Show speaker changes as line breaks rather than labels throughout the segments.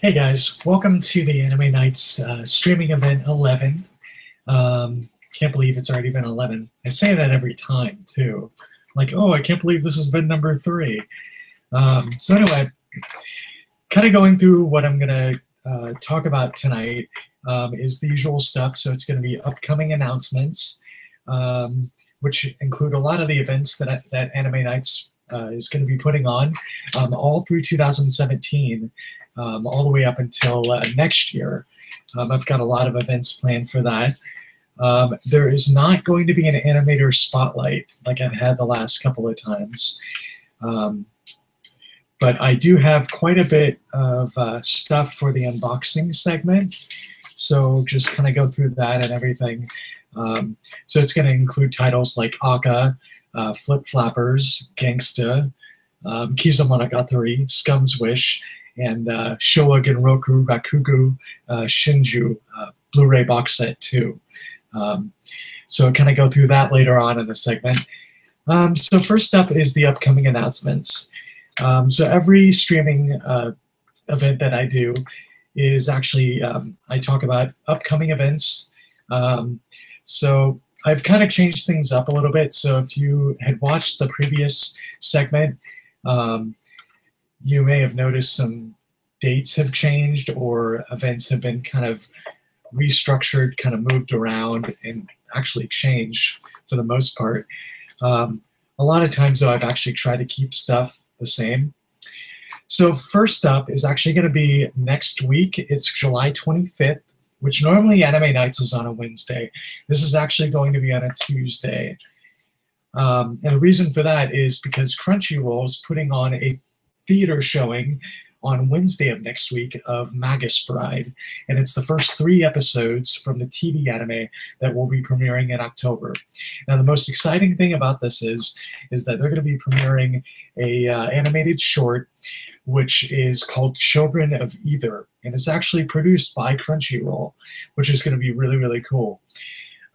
Hey guys, welcome to the Anime Nights streaming event 11. Can't believe it's already been 11. I say that every time too. Like, oh, I can't believe this has been number 3. So anyway, kind of going through what I'm going to talk about tonight is the usual stuff. So it's going to be upcoming announcements, which include a lot of the events that Anime Nights is going to be putting on all through 2017. All the way up until next year. I've got a lot of events planned for that. There is not going to be an Animator Spotlight like I've had the last couple of times. But I do have quite a bit of stuff for the unboxing segment. So just kind of go through that and everything. So it's going to include titles like Aka, Flip Flappers, Gangsta, Kizamonogatari, Scum's Wish, and Showa Genroku Rakugo Shinju Blu-ray box set 2. So kind of go through that later on in the segment. So first up is the upcoming announcements. So every streaming event that I do is actually, I talk about upcoming events. So I've kind of changed things up a little bit. So if you had watched the previous segment, you may have noticed some dates have changed or events have been kind of restructured, kind of moved around, and actually changed for the most part. A lot of times, though, I've actually tried to keep stuff the same. So first up is actually going to be next week. It's July 25th, which normally Anime Nights is on a Wednesday. This is actually going to be on a Tuesday. And the reason for that is because Crunchyroll is putting on a theater showing on Wednesday of next week of Magus Bride, and it's the first 3 episodes from the TV anime that will be premiering in October. Now, the most exciting thing about this is that they're going to be premiering a animated short, which is called Children of Either, and it's actually produced by Crunchyroll, which is going to be really, really cool.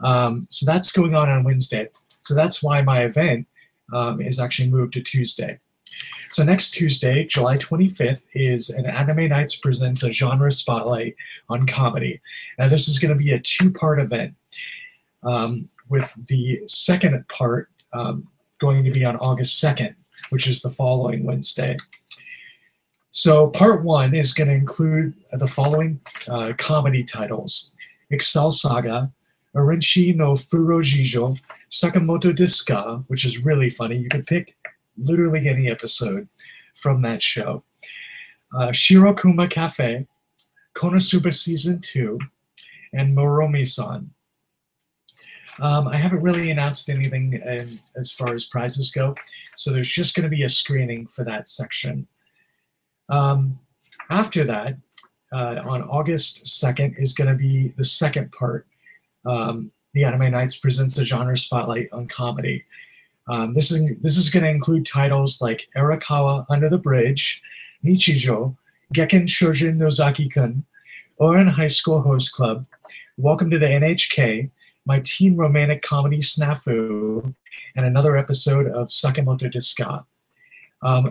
So that's going on Wednesday. So that's why my event is actually moved to Tuesday. So next Tuesday, July 25th, is an Anime Nights presents a genre spotlight on comedy. Now this is going to be a 2-part event, with the second part going to be on August 2nd, which is the following Wednesday. So part 1 is going to include the following comedy titles: Excel Saga, Orenchi no Furojijo, Sakamoto Desu, which is really funny. You could pick literally any episode from that show. Shirokuma Cafe, Konosuba Season 2, and Moromi-san. I haven't really announced anything as far as prizes go, so there's just going to be a screening for that section. After that, on August 2nd, is going to be the second part. The Anime Nights presents a genre spotlight on comedy. This is going to include titles like Arakawa Under the Bridge, Nichijo, Gekken Shojin Nozaki-kun, Oran High School Host Club, Welcome to the NHK, My Teen Romantic Comedy Snafu, and another episode of Sakamoto Desu.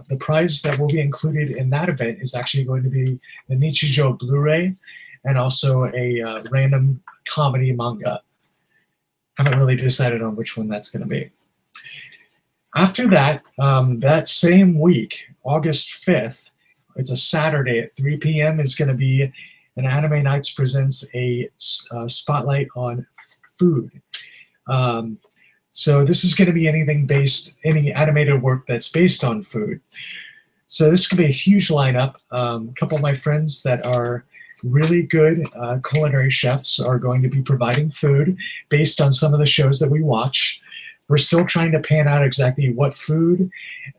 The prize that will be included in that event is actually going to be the Nichijo Blu-ray and also a random comedy manga. Haven't really decided on which one that's going to be. After that, that same week, August 5th, it's a Saturday at 3 p.m., is going to be an Anime Nights presents a spotlight on food. So this is going to be any animated work that's based on food. So this could be a huge lineup. A couple of my friends that are really good culinary chefs are going to be providing food based on some of the shows that we watch. We're still trying to pan out exactly what food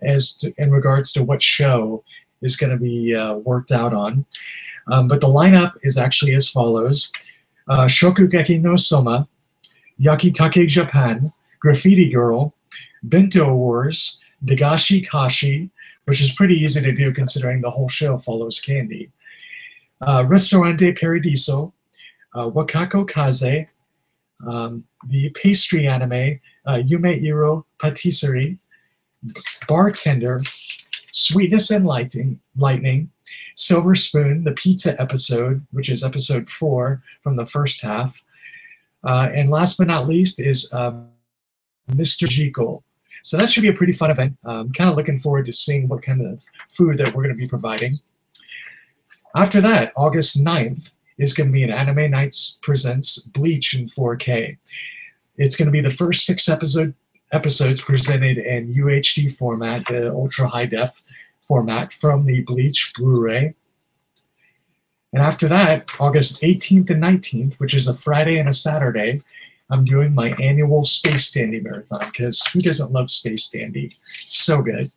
in regards to what show is going to be worked out on. But the lineup is actually as follows. Shokugeki no Soma, Yakitake Japan, Graffiti Girl, Bento Wars, Dagashi Kashi, which is pretty easy to do considering the whole show follows candy, Ristorante Paradiso, Wakako Kaze, the pastry anime Yume Iro Patisserie, Bartender, Sweetness and Lightning, Silver Spoon, the pizza episode, which is episode 4 from the first half. And last but not least is Mr. Jekyll. So that should be a pretty fun event. I'm kind of looking forward to seeing what kind of food that we're going to be providing. After that, August 9th is going to be an Anime Nights Presents Bleach in 4K. It's going to be the first 6 episodes presented in UHD format, the ultra high def format from the Bleach Blu-ray. And after that, August 18th and 19th, which is a Friday and a Saturday, I'm doing my annual Space Dandy Marathon, because who doesn't love Space Dandy? So good.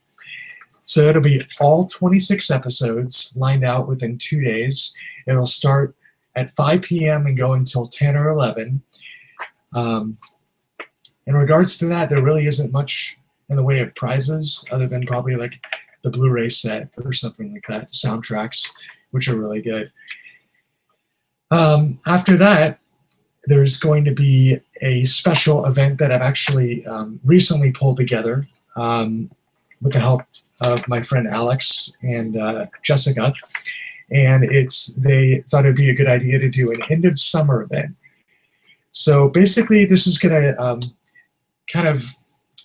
So it'll be all 26 episodes lined out within 2 days. It'll start at 5 p.m. and go until 10 or 11. In regards to that, there really isn't much in the way of prizes, other than probably like the Blu-ray set or something like that, soundtracks, which are really good. After that, there's going to be a special event that I've actually recently pulled together with the help of my friend Alex and Jessica. And they thought it'd be a good idea to do an end of summer event. So basically, this is going to kind of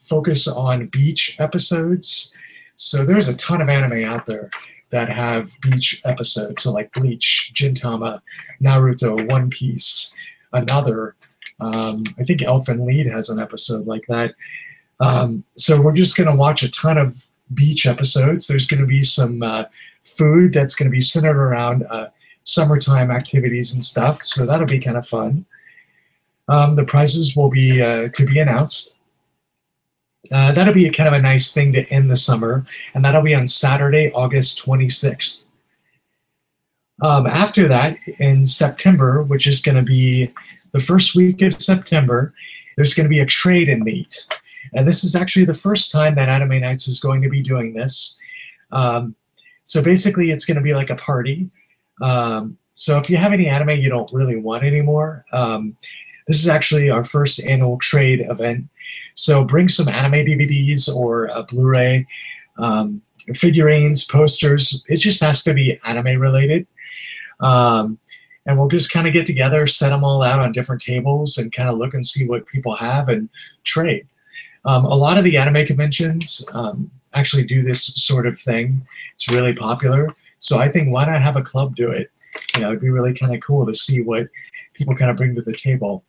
focus on beach episodes. So there's a ton of anime out there that have beach episodes. So like Bleach, Gintama, Naruto, One Piece, another. I think Elfen Lied has an episode like that. So we're just going to watch a ton of beach episodes. There's going to be some food that's going to be centered around summertime activities and stuff. So that'll be kind of fun. The prizes will be to be announced. That'll be kind of a nice thing to end the summer, and that'll be on Saturday, August 26th. After that, in September, which is going to be the first week of September, there's going to be a trade and meet. And this is actually the first time that Anime Nights is going to be doing this. So basically, it's going to be like a party. So if you have any anime you don't really want anymore, this is actually our first annual trade event. So bring some anime DVDs or a Blu-ray, figurines, posters. It just has to be anime related. And we'll just kind of get together, set them all out on different tables, and kind of look and see what people have and trade. A lot of the anime conventions actually do this sort of thing. It's really popular. So I think, why not have a club do it? You know, it'd be really kind of cool to see what people kind of bring to the table.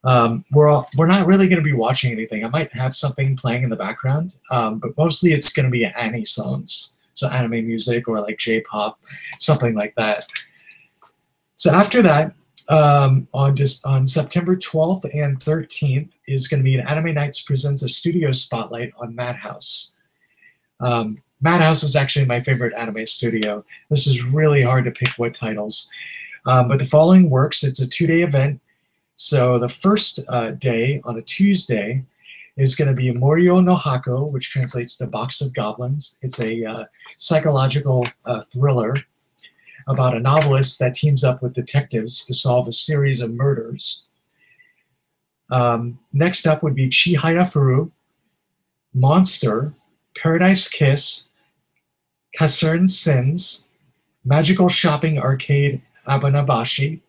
We're not really going to be watching anything. I might have something playing in the background, but mostly it's going to be anime songs. So anime music or like J-pop, something like that. So after that, on September 12th and 13th is going to be an Anime Nights Presents a Studio Spotlight on Madhouse. Madhouse is actually my favorite anime studio. This is really hard to pick what titles. But the following works. It's a 2-day event. So the first day, on a Tuesday, is going to be Morio no Hako, which translates to Box of Goblins. It's a psychological thriller about a novelist that teams up with detectives to solve a series of murders. Next up would be Chihaya Furu, Monster, Paradise Kiss, Kasern Sins, Magical Shopping Arcade Abanabashi.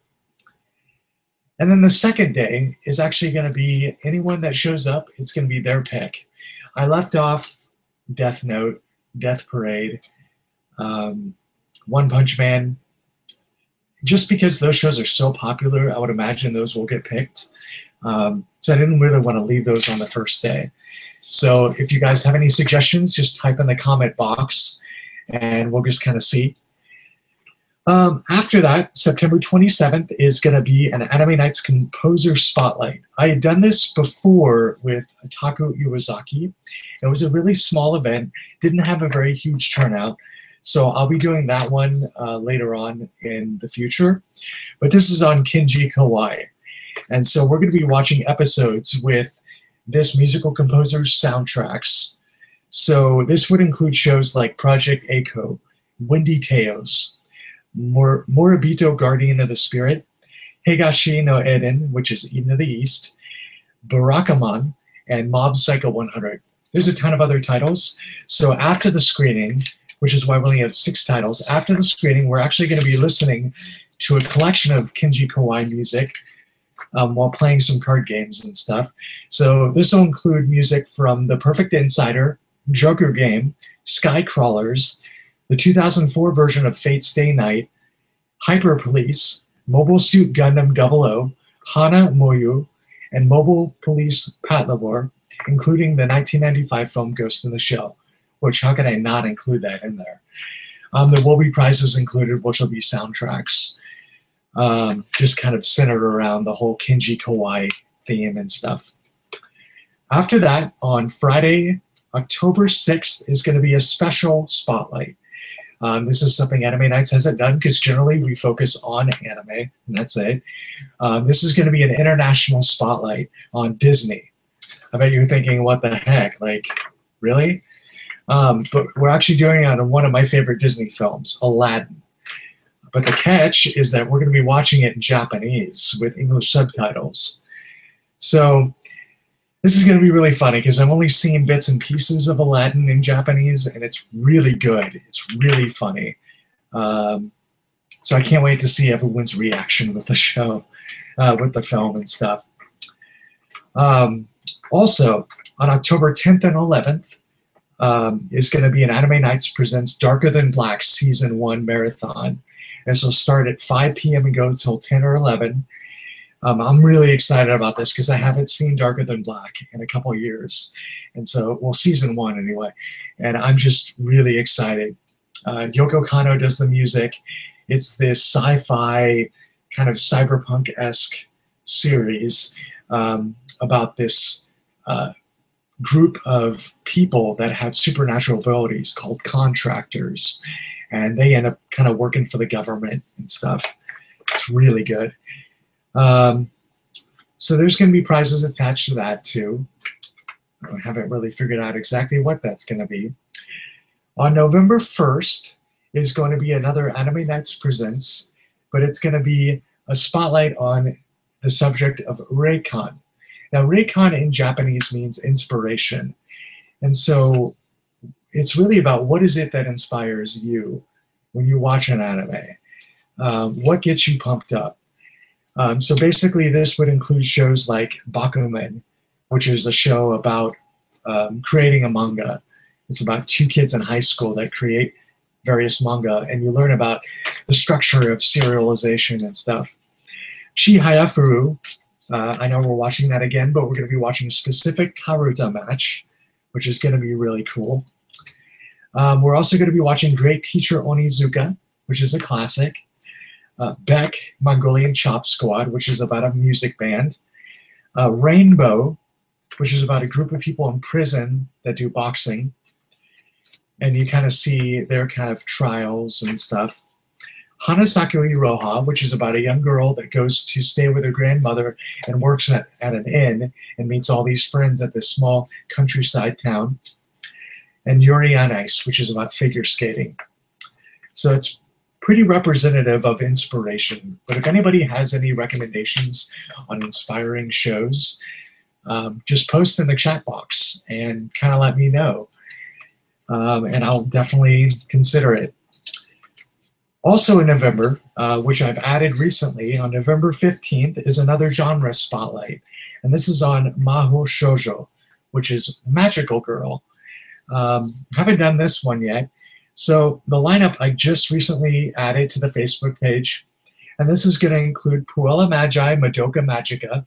And then the second day is actually going to be anyone that shows up, it's going to be their pick. I left off Death Note, Death Parade, One Punch Man. Just because those shows are so popular, I would imagine those will get picked. So I didn't really want to leave those on the first day. So if you guys have any suggestions, just type in the comment box and we'll just kind of see. After that, September 27th is going to be an Anime Nights Composer Spotlight. I had done this before with Taku Iwazaki. It was a really small event, didn't have a very huge turnout. So I'll be doing that one later on in the future. But this is on Kenji Kawai. And so we're going to be watching episodes with this musical composer's soundtracks. So this would include shows like Project Echo, Windy Teos, Moribito Guardian of the Spirit, Higashi no Eden, which is Eden of the East, Barakamon, and Mob Psycho 100. there's a ton of other titles. So after the screening, which is why we only have 6 titles, after the screening, we're actually going to be listening to a collection of Kenji Kawai music while playing some card games and stuff. So this will include music from The Perfect Insider, Joker Game, Sky Crawlers, the 2004 version of Fate Stay Night, Hyper Police, Mobile Suit Gundam 00, Hana Moyu, and Mobile Police Patlabor, including the 1995 film Ghost in the Shell, which how could I not include that in there? There will be prizes included, which will be soundtracks, just kind of centered around the whole Kenji Kawai theme and stuff. After that, on Friday, October 6th, is going to be a special spotlight. This is something Anime Nights hasn't done because generally we focus on anime, and that's it. This is going to be an international spotlight on Disney. I bet you're thinking, what the heck? Like, really? But we're actually doing it on one of my favorite Disney films, Aladdin. But the catch is that we're going to be watching it in Japanese with English subtitles. So this is going to be really funny because I've only seen bits and pieces of Aladdin in Japanese, and it's really good. It's really funny. So I can't wait to see everyone's reaction with the show, with the film and stuff. Also, on October 10th and 11th is going to be an Anime Nights Presents Darker Than Black Season 1 Marathon. This will start at 5 p.m. and go until 10 or 11. I'm really excited about this because I haven't seen Darker Than Black in a couple of years. And so, well, season 1 anyway. And I'm just really excited. Yoko Kanno does the music. It's this sci-fi kind of cyberpunk-esque series about this group of people that have supernatural abilities called contractors. And they end up kind of working for the government and stuff. It's really good. So there's going to be prizes attached to that too. I haven't really figured out exactly what that's going to be. On November 1st is going to be another Anime Nights Presents, but it's going to be a spotlight on the subject of Reikon. Now, Reikon in Japanese means inspiration. And so it's really about what is it that inspires you when you watch an anime? What gets you pumped up? So basically, this would include shows like Bakuman, which is a show about creating a manga. It's about 2 kids in high school that create various manga, and you learn about the structure of serialization and stuff. Chihayafuru, I know we're watching that again, but we're going to be watching a specific Haruta match, which is going to be really cool. We're also going to be watching Great Teacher Onizuka, which is a classic. Beck, Mongolian Chop Squad, which is about a music band. Rainbow, which is about a group of people in prison that do boxing. And you kind of see their kind of trials and stuff. Hanasaki Iroha, which is about a young girl that goes to stay with her grandmother and works at an inn and meets all these friends at this small countryside town. And Yuri on Ice, which is about figure skating. So it's pretty representative of inspiration. But if anybody has any recommendations on inspiring shows, just post in the chat box and kind of let me know. And I'll definitely consider it. Also in November, which I've added recently, on November 15th is another genre spotlight. And this is on Mahou Shoujo, which is Magical Girl. Haven't done this one yet. So the lineup I just recently added to the Facebook page, and this is going to include Puella Magi Madoka Magica,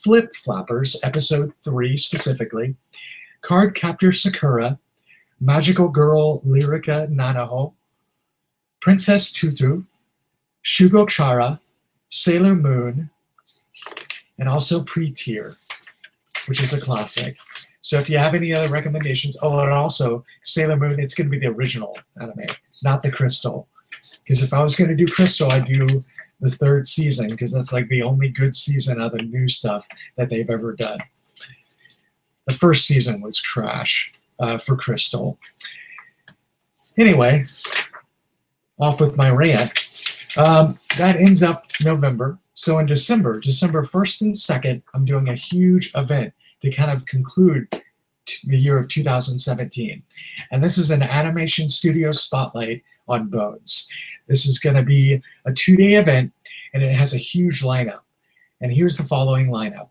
Flip Flappers, Episode 3 specifically, Card Captor Sakura, Magical Girl Lyrica Nanaho, Princess Tutu, Shugo Chara, Sailor Moon, and also Pre-Tier, which is a classic. So if you have any other recommendations, oh, and also Sailor Moon, it's going to be the original anime, not the Crystal. Because if I was going to do Crystal, I'd do the 3rd season, because that's like the only good season of the new stuff that they've ever done. The 1st season was trash for Crystal. Anyway, off with my rant. That ends up November. So in December 1st and 2nd, I'm doing a huge event to kind of conclude the year of 2017. And this is an Animation Studio Spotlight on Bones. This is going to be a 2-day event, and it has a huge lineup. And here's the following lineup: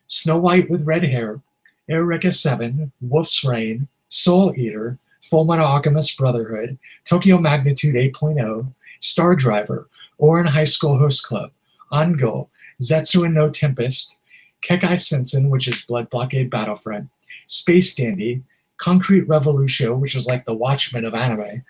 Snow White with Red Hair, Eureka 7, Wolf's Rain, Soul Eater, Fullmetal Alchemist Brotherhood, Tokyo Magnitude 8.0, Star Driver, Ouran High School Host Club, Ango, Zetsu no Tempest, Kekai Sensen, which is Blood Blockade Battlefront, Space Dandy, Concrete Revolution, which is like the Watchmen of anime,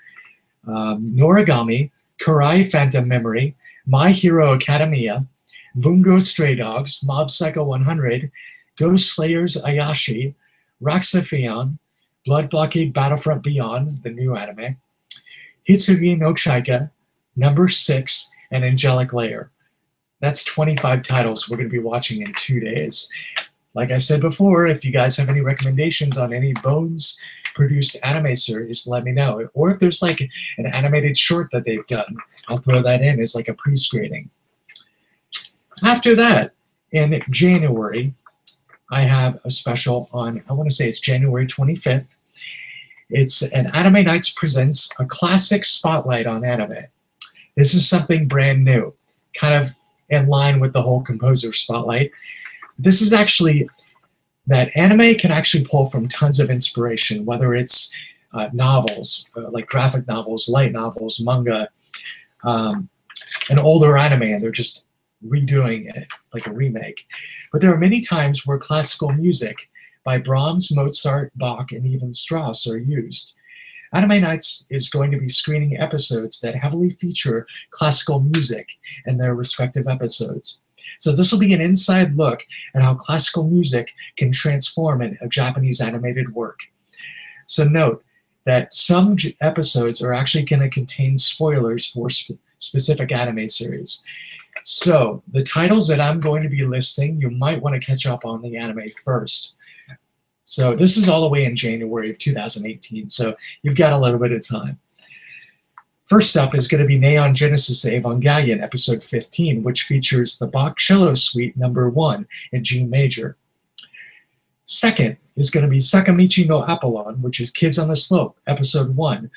Noragami, Kurai Phantom Memory, My Hero Academia, Bungo Stray Dogs, Mob Psycho 100, Ghost Slayers Ayashi, Raxaphion, Blood Blockade Battlefront Beyond, the new anime, Hitsugi no Chaika, Number 6, and Angelic Layer. That's 25 titles we're going to be watching in 2 days. Like I said before, if you guys have any recommendations on any Bones produced anime series, let me know. Or if there's like an animated short that they've done, I'll throw that in as like a pre-screening. After that, in January, I have a special on, I want to say it's January 25th. It's an Anime Nights Presents a Classic Spotlight on Anime. This is something brand new, kind of in line with the whole Composer Spotlight. This is actually that anime can actually pull from tons of inspiration, whether it's novels, like graphic novels, light novels, manga, an older anime, and they're just redoing it like a remake. But there are many times where classical music by Brahms, Mozart, Bach, and even Strauss are used. Anime Nights is going to be screening episodes that heavily feature classical music in their respective episodes. So this will be an inside look at how classical music can transform a Japanese animated work. So note that some episodes are actually going to contain spoilers for specific anime series. So the titles that I'm going to be listing, you might want to catch up on the anime first. So this is all the way in January of 2018, so you've got a little bit of time. First up is going to be Neon Genesis Evangelion, episode 15, which features the Bach Cello Suite number 1 in G major. Second is going to be Sakamichi no Apollon, which is Kids on the Slope, episode 1,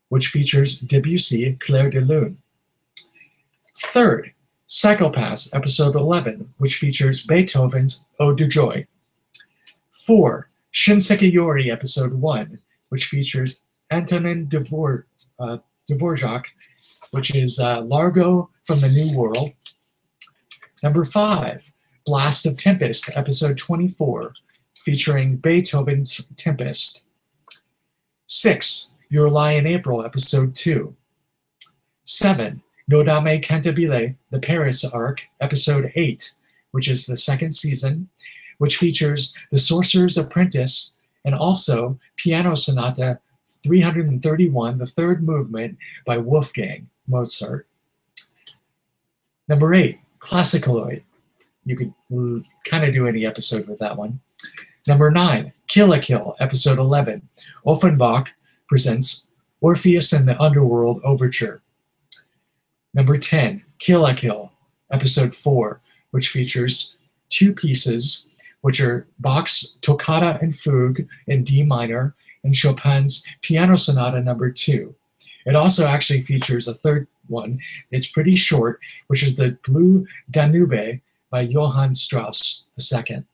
which features Debussy, Clair de Lune. Third, Psychopaths, episode 11, which features Beethoven's Ode to Joy. 4, Shinseki Yori, episode 1, which features Antonin Dvorak, which is Largo from the New World. Number 5, Blast of Tempest, episode 24, featuring Beethoven's Tempest. 6, Your Lie in April, episode 2. 7, Nodame Cantabile, the Paris arc, episode 8, which is the second season, which features The Sorcerer's Apprentice and also Piano Sonata 331, the third movement by Wolfgang Mozart. Number 8, Classicaloid. You could kind of do any episode with that one. Number 9, Kill la Kill, episode 11. Offenbach presents Orpheus and the Underworld Overture. Number 10, Kill la Kill, episode 4, which features 2 pieces, which are Bach's Toccata and Fugue in D minor and Chopin's Piano Sonata number 2. It also actually features a third one. It's pretty short, which is the Blue Danube by Johann Strauss II.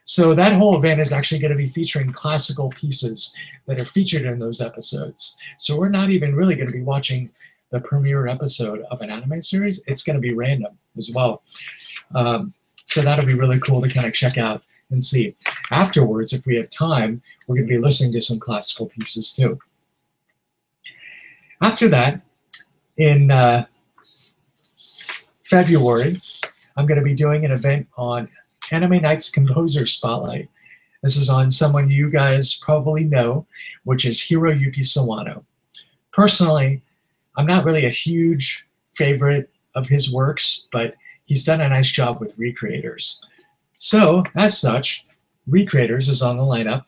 So that whole event is actually going to be featuring classical pieces that are featured in those episodes. So we're not even really going to be watching the premiere episode of an anime series. It's going to be random as well. So that'll be really cool to kind of check out and see. Afterwards, if we have time, we're going to be listening to some classical pieces too. After that, in February, I'm going to be doing an event on Anime Nights Composer Spotlight. This is on someone you guys probably know, which is Hiroyuki Sawano. Personally, I'm not really a huge favorite of his works, but he's done a nice job with Recreators. So, as such, Recreators is on the lineup.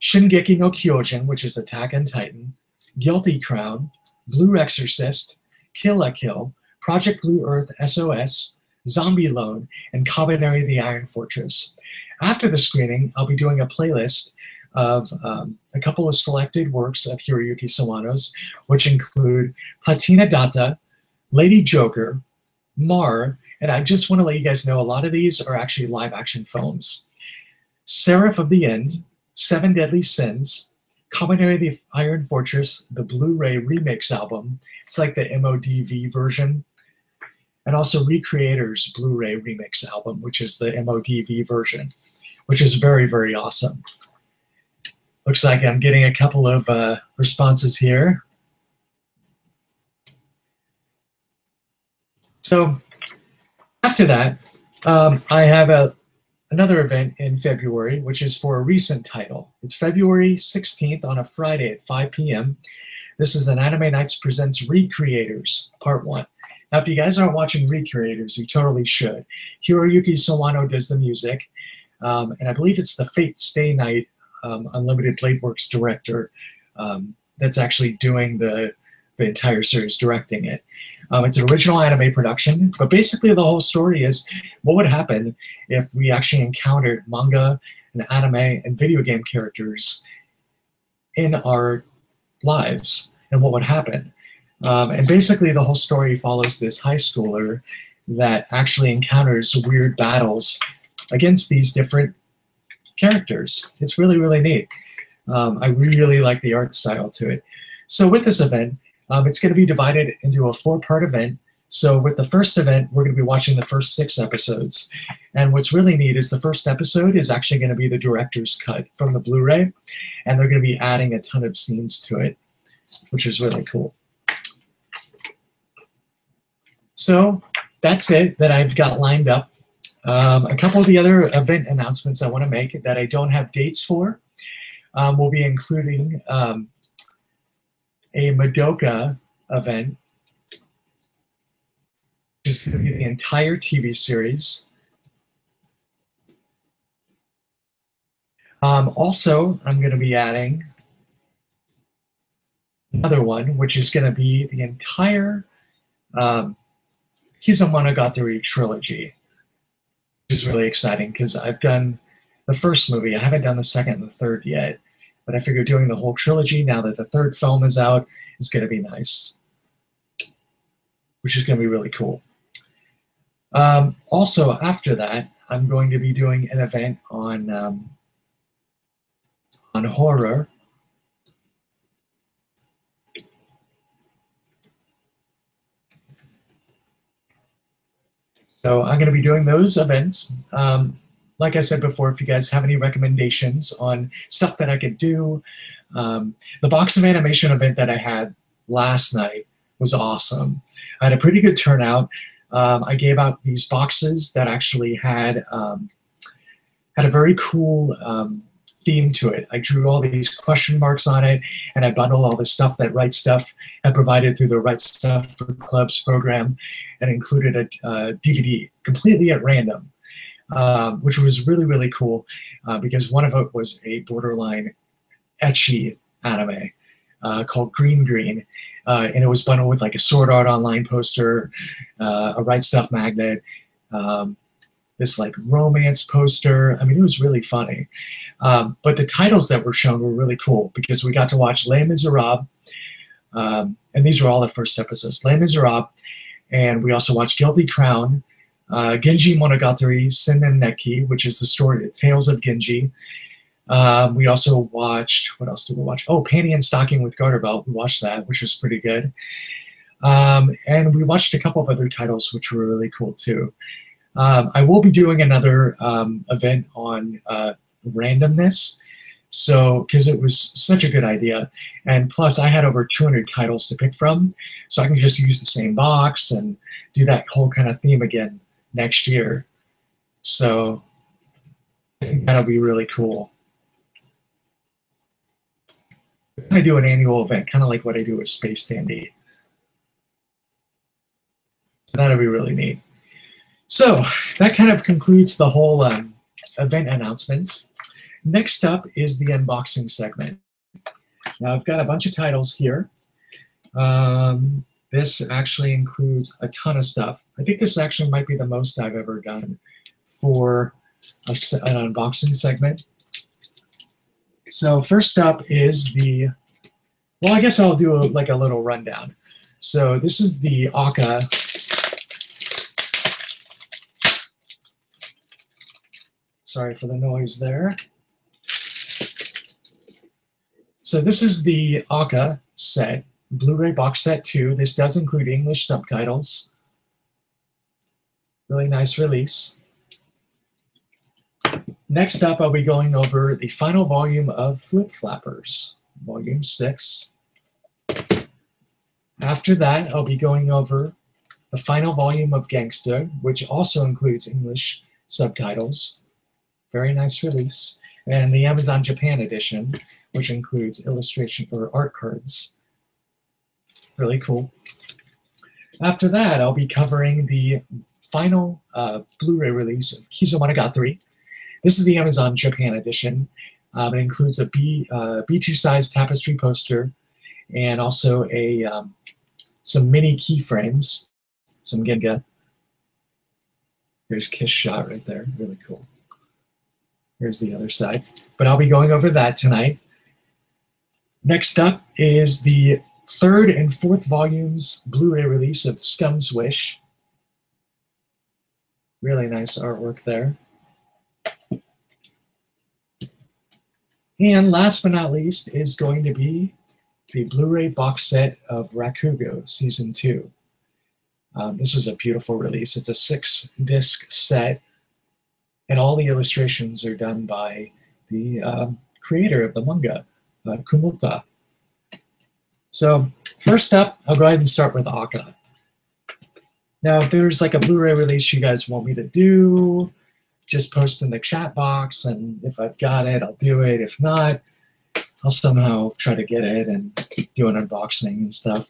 Shingeki no Kyojin, which is Attack on Titan, Guilty Crown, Blue Exorcist, Kill la Kill, Project Blue Earth SOS, Zombie Loan, and Kabaneri the Iron Fortress. After the screening, I'll be doing a playlist of a couple of selected works of Hiroyuki Sawano's, which include Platina Data, Lady Joker, Mar, and I just want to let you guys know a lot of these are actually live action films. Seraph of the End, Seven Deadly Sins, Commentary of the Iron Fortress, the Blu-ray remix album. It's like the MODV version. And also Recreator's Blu-ray remix album, which is the MODV version, which is very, very awesome. Looks like I'm getting a couple of responses here. So after that, I have another event in February, which is for a recent title. It's February 16th on a Friday at 5 p.m. This is an Anime Nights Presents Recreators, Part 1. Now, if you guys aren't watching Recreators, you totally should. Hiroyuki Sawano does the music, and I believe it's the Fate Stay Night Unlimited Blade Works director that's actually doing the entire series, directing it. It's an original anime production, but basically the whole story is what would happen if we actually encountered manga and anime and video game characters in our lives, and what would happen. And basically the whole story follows this high schooler that actually encounters weird battles against these different characters. It's really, really neat. I really like the art style to it. So with this event, it's going to be divided into a 4-part event. So with the first event, we're going to be watching the first 6 episodes. And what's really neat is the first episode is actually going to be the director's cut from the Blu-ray, and they're going to be adding a ton of scenes to it, which is really cool. So that's it that I've got lined up. A couple of the other event announcements I want to make that I don't have dates for. We'll be including a Madoka event, which is going to be the entire TV series. Also, I'm going to be adding another one, which is going to be the entire Kizamonogatari trilogy, which is really exciting because I've done the first movie. I haven't done the second and the third yet. But I figure doing the whole trilogy, now that the third film is out, is going to be nice, which is going to be really cool. Also, after that, I'm going to be doing an event on horror. So I'm going to be doing those events. Like I said before, if you guys have any recommendations on stuff that I could do, the Box of Animation event that I had last night was awesome. I had a pretty good turnout. I gave out these boxes that actually had a very cool theme to it. I drew all these question marks on it, and I bundled all the stuff that Right Stuff had provided through the Right Stuff for Clubs program, and included a DVD completely at random. Which was really, really cool because one of it was a borderline ecchi anime called Green Green. And it was bundled with like a Sword Art Online poster, a Right Stuff magnet, this like romance poster. I mean, it was really funny. But the titles that were shown were really cool because we got to watch Les Miserables, and these were all the first episodes. Les Miserables, and we also watched Guilty Crown, Genji Monogatari Sennen Neki, which is the story, Tales of Genji. We also watched, what else did we watch? Oh, Panty and Stocking with Garter Belt. We watched that, which was pretty good. And we watched a couple of other titles, which were really cool too. I will be doing another event on randomness, so because it was such a good idea, and plus I had over 200 titles to pick from, so I can just use the same box and do that whole kind of theme again next year. So I think that'll be really cool. I do an annual event, kind of like what I do with Space Dandy. So that'll be really neat. So that kind of concludes the whole event announcements. Next up is the unboxing segment. Now I've got a bunch of titles here. This actually includes a ton of stuff. I think this actually might be the most I've ever done for an unboxing segment. So first up is the, well, I guess I'll do like a little rundown. So this is the Aka. Sorry for the noise there. So this is the Aka set, Blu-ray box set 2. This does include English subtitles. Really nice release. Next up, I'll be going over the final volume of Flip Flappers, volume 6. After that, I'll be going over the final volume of Gangsta, which also includes English subtitles. Very nice release. And the Amazon Japan edition, which includes illustration or art cards. Really cool. After that, I'll be covering the final Blu-ray release of Kizomonogatari. This is the Amazon Japan edition. It includes a B2 size tapestry poster and also some mini keyframes, some Genga. There's Kiss Shot right there, really cool. Here's the other side. But I'll be going over that tonight. Next up is the 3rd and 4th volumes Blu-ray release of Scum's Wish. Really nice artwork there. And last but not least is going to be the Blu-ray box set of Rakugo Season 2. This is a beautiful release. It's a 6-disc set, and all the illustrations are done by the creator of the manga, Kumota. So first up, I'll go ahead and start with Aka. Now, if there's like a Blu-ray release you guys want me to do, just post in the chat box, and if I've got it, I'll do it. If not, I'll somehow try to get it and do an unboxing and stuff.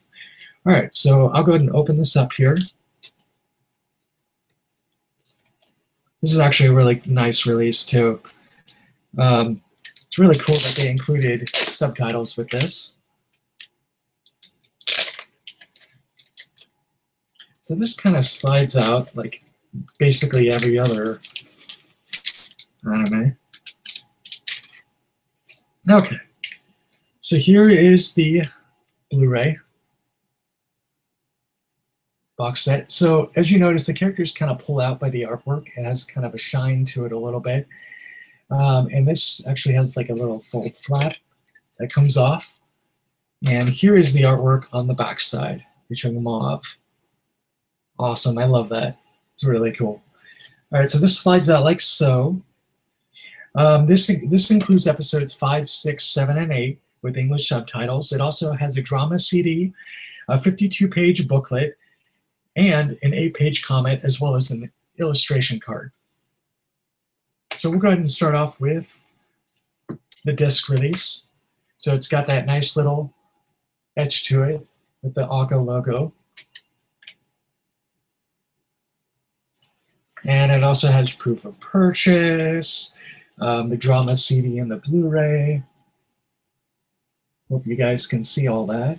All right, so I'll go ahead and open this up here. This is actually a really nice release too. It's really cool that they included subtitles with this. So this kind of slides out like basically every other anime. Okay, so here is the Blu-ray box set. So as you notice, the characters kind of pull out by the artwork. It has kind of a shine to it a little bit. And this actually has like a little fold flap that comes off. And here is the artwork on the back side, featuring mauve. Awesome, I love that. It's really cool. All right, so this slides out like so. This includes episodes 5, 6, 7, and 8 with English subtitles. It also has a drama CD, a 52-page booklet, and an 8-page comment, as well as an illustration card. So we'll go ahead and start off with the disc release. So it's got that nice little etch to it with the Aka logo. And it also has proof of purchase, the drama CD and the Blu-ray. Hope you guys can see all that.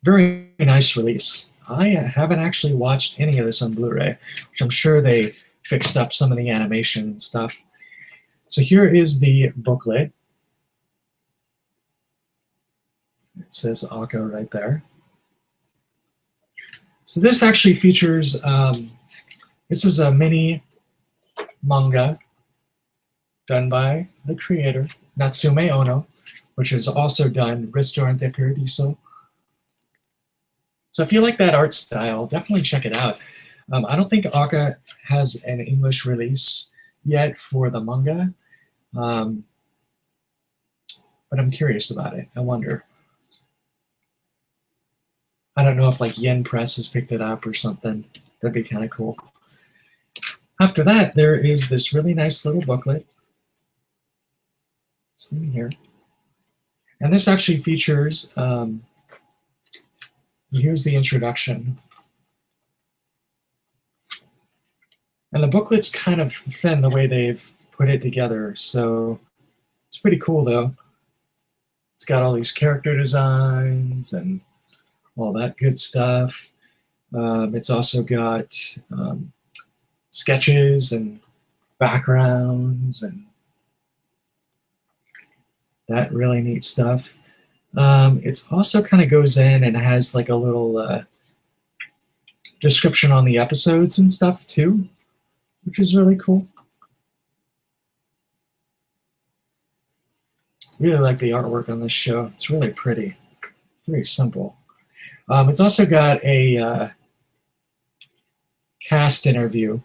Very nice release. I haven't actually watched any of this on Blu-ray, which I'm sure they fixed up some of the animation and stuff. So here is the booklet. It says Aka right there. So this actually features, this is a mini manga done by the creator, Natsume Ono, which has also done Ristorante Paradiso. So if you like that art style, definitely check it out. I don't think Aka has an English release yet for the manga, but I'm curious about it. I wonder. I don't know if like Yen Press has picked it up or something. That'd be kind of cool. After that, there is this really nice little booklet. It's in here. And this actually features, here's the introduction. And the booklet's kind of thin the way they've put it together, so it's pretty cool though. It's got all these character designs and all that good stuff. It's also got sketches and backgrounds and that really neat stuff. It also kind of goes in and has like a little description on the episodes and stuff too, which is really cool. Really like the artwork on this show. It's really pretty, very simple. It's also got a cast interview.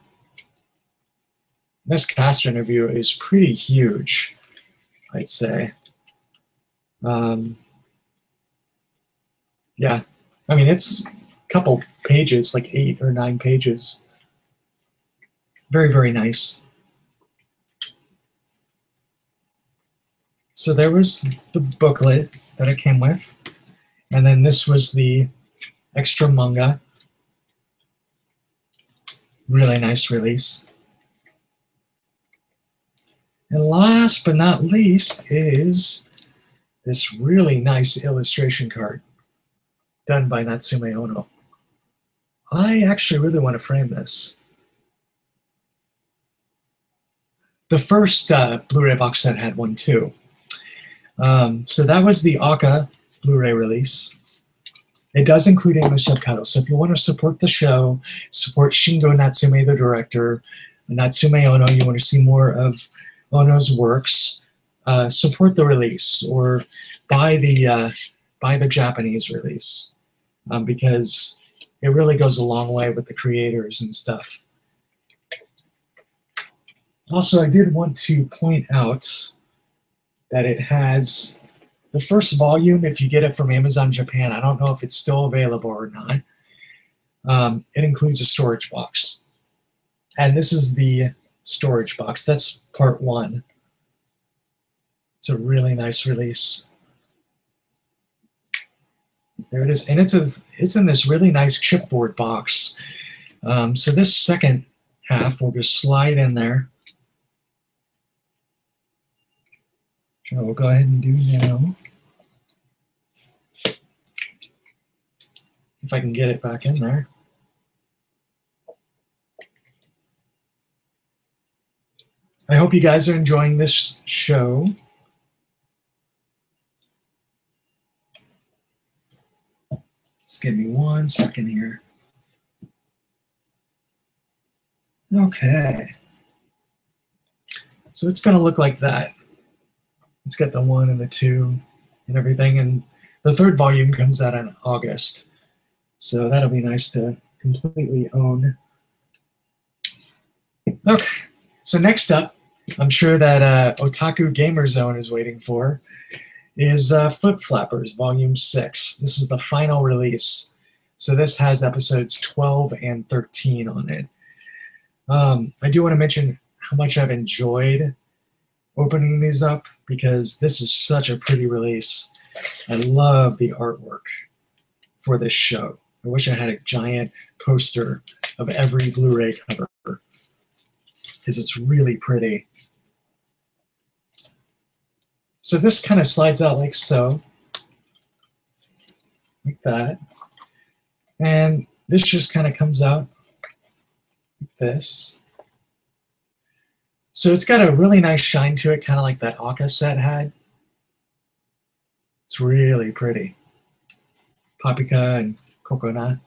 This cast interview is pretty huge, I'd say. Yeah, I mean, it's a couple pages, like 8 or 9 pages. Very, very nice. So there was the booklet that it came with, and then this was the extra manga. Really nice release. And last but not least is this really nice illustration card done by Natsume Ono. I actually really want to frame this. The first Blu-ray box set had one too. So that was the Aka Blu-ray release. It does include English subtitles. So if you want to support the show, support Shingo Natsume, the director, Natsume Ono, you want to see more of Ono's works, support the release or buy the Japanese release because it really goes a long way with the creators and stuff. Also, I did want to point out that it has the first volume, if you get it from Amazon Japan. I don't know if it's still available or not. It includes a storage box. And this is the storage box. That's part 1. It's a really nice release. There it is. And it's in this really nice chipboard box. So this second half will just slide in there. Which I will go ahead and do now. If I can get it back in there. I hope you guys are enjoying this show. Just give me 1 second here. Okay. So it's going to look like that. It's got the 1 and the 2 and everything. And the 3rd volume comes out in August. So that'll be nice to completely own. Okay. So next up, I'm sure that Otaku Gamer Zone is waiting for, is Flip Flappers Volume 6. This is the final release. So this has episodes 12 and 13 on it. I do want to mention how much I've enjoyed opening these up because this is such a pretty release. I love the artwork for this show. I wish I had a giant poster of every Blu-ray cover because it's really pretty. So this kind of slides out like so, like that. And this just kind of comes out like this. So it's got a really nice shine to it, kind of like that Aka set had. It's really pretty. Paprika and coconut.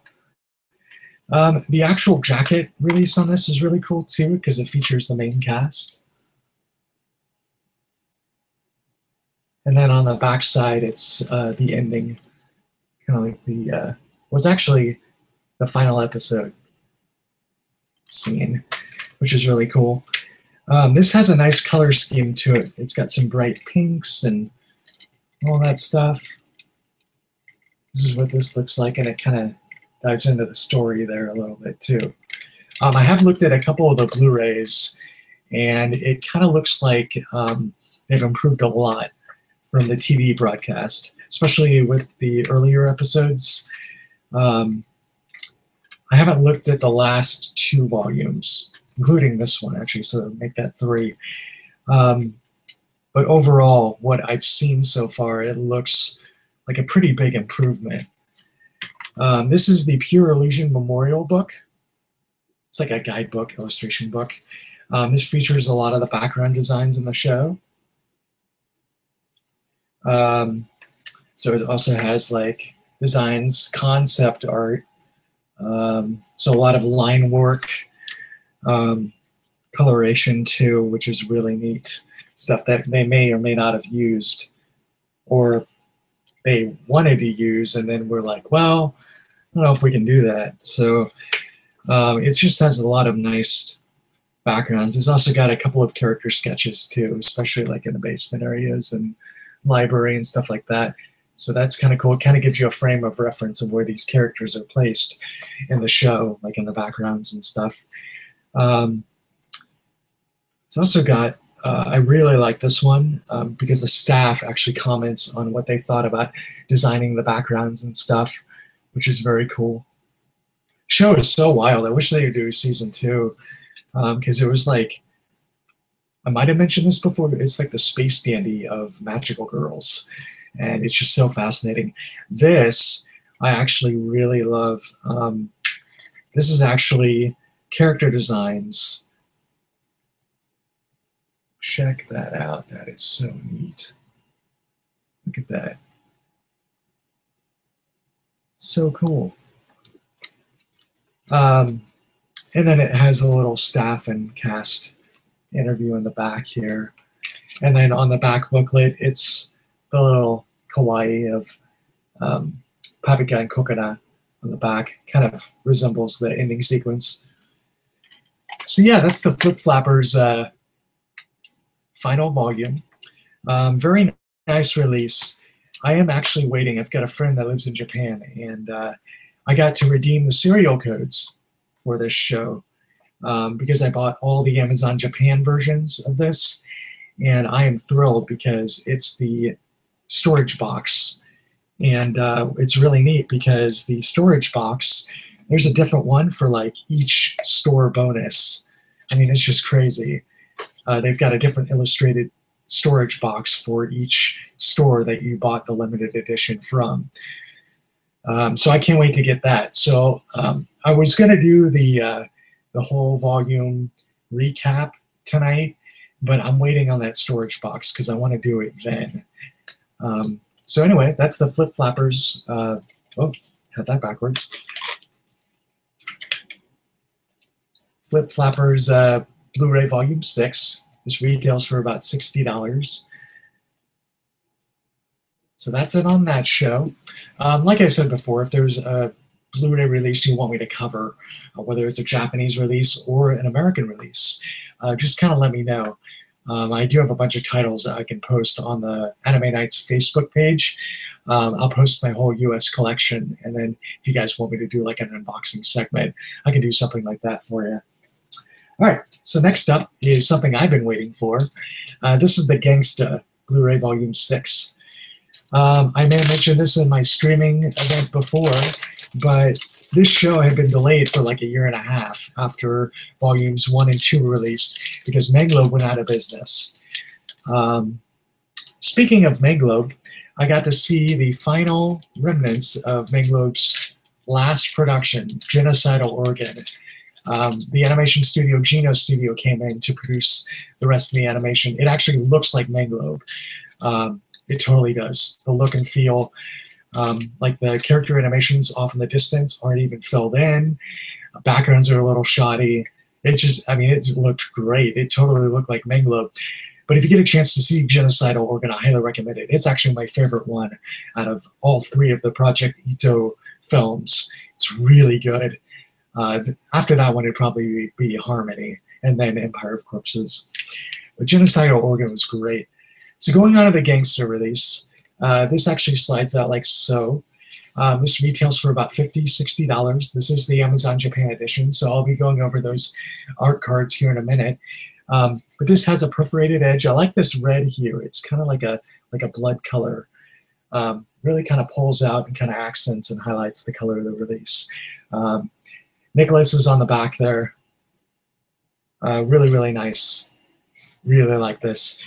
The actual jacket release on this is really cool too because it features the main cast. And then on the back side, it's the ending, kind of like the, what's actually the final episode scene, which is really cool. This has a nice color scheme to it. It's got some bright pinks and all that stuff. This is what this looks like, and it kind of dives into the story there a little bit too. I have looked at a couple of the Blu-rays, and it kind of looks like they've improved a lot from the TV broadcast, especially with the earlier episodes. I haven't looked at the last 2 volumes, including this one actually, so make that 3. But overall, what I've seen so far, it looks like a pretty big improvement. This is the Pure Illusion Memorial book. It's like a guidebook, illustration book. This features a lot of the background designs in the show. So it also has like designs, concept art, so a lot of line work, coloration too, which is really neat. Stuff that they may or may not have used, or they wanted to use, and then we're like, well, I don't know if we can do that. So it just has a lot of nice backgrounds. It's also got a couple of character sketches too, especially like in the basement areas and library and stuff like that. So that's kind of cool. It kind of gives you a frame of reference of where these characters are placed in the show, like in the backgrounds and stuff. It's also got, I really like this one because the staff actually comments on what they thought about designing the backgrounds and stuff, which is very cool. Show is so wild. I wish they would do season 2 because it was like, I might have mentioned this before, but it's like the space dandy of magical girls. And it's just so fascinating. This, I actually really love. This is actually character designs. Check that out. That is so neat. Look at that. It's so cool. And then it has a little staff and cast interview in the back here. And then on the back booklet, it's the little kawaii of Paprika and Kokona on the back. Kind of resembles the ending sequence. So yeah, that's the Flip Flappers final volume. Very nice release. I am actually waiting. I've got a friend that lives in Japan, and I got to redeem the serial codes for this show because I bought all the Amazon Japan versions of this, and I am thrilled because it's the storage box. And it's really neat because the storage box, there's a different one for like each store bonus. I mean, it's just crazy. They've got a different illustrated storage box for each store that you bought the limited edition from. So I can't wait to get that. So I was going to do the whole volume recap tonight, but I'm waiting on that storage box because I want to do it then. So anyway, that's the Flip Flappers. Oh, had that backwards. Flip Flappers Blu-ray Volume 6. This retails for about $60. So that's it on that show. Like I said before, if there's a Blu-ray release you want me to cover, whether it's a Japanese release or an American release, just kind of let me know. I do have a bunch of titles that I can post on the Anime Nights Facebook page. I'll post my whole US collection, and then if you guys want me to do like an unboxing segment, I can do something like that for you. All right, so next up is something I've been waiting for. This is the Gangsta Blu-ray Volume 6. I may have mentioned this in my streaming event before, but this show had been delayed for like a year and a half after volumes 1 and 2 were released because Manglobe went out of business. Speaking of Manglobe, I got to see the final remnants of Manglobe's last production, Genocidal Organ. The animation studio, Geno Studio, came in to produce the rest of the animation. It actually looks like Manglobe. It totally does. The look and feel. Like the character animations off in the distance aren't even filled in. Backgrounds are a little shoddy. It just, I mean, it looked great. It totally looked like Manglobe. But if you get a chance to see Genocidal Organ, I highly recommend it. It's actually my favorite one out of all 3 of the Project Ito films. It's really good. After that one, it'd probably be Harmony, and then Empire of Corpses. But Genocidal Organ was great. So going on to the Gangster release, this actually slides out like so. This retails for about $50, $60. This is the Amazon Japan edition, so I'll be going over those art cards here in a minute. But this has a perforated edge. I like this red here. It's kind of like a blood color. Really kind of pulls out and kind of accents and highlights the color of the release. Nicholas is on the back there. Really, really nice. Really like this.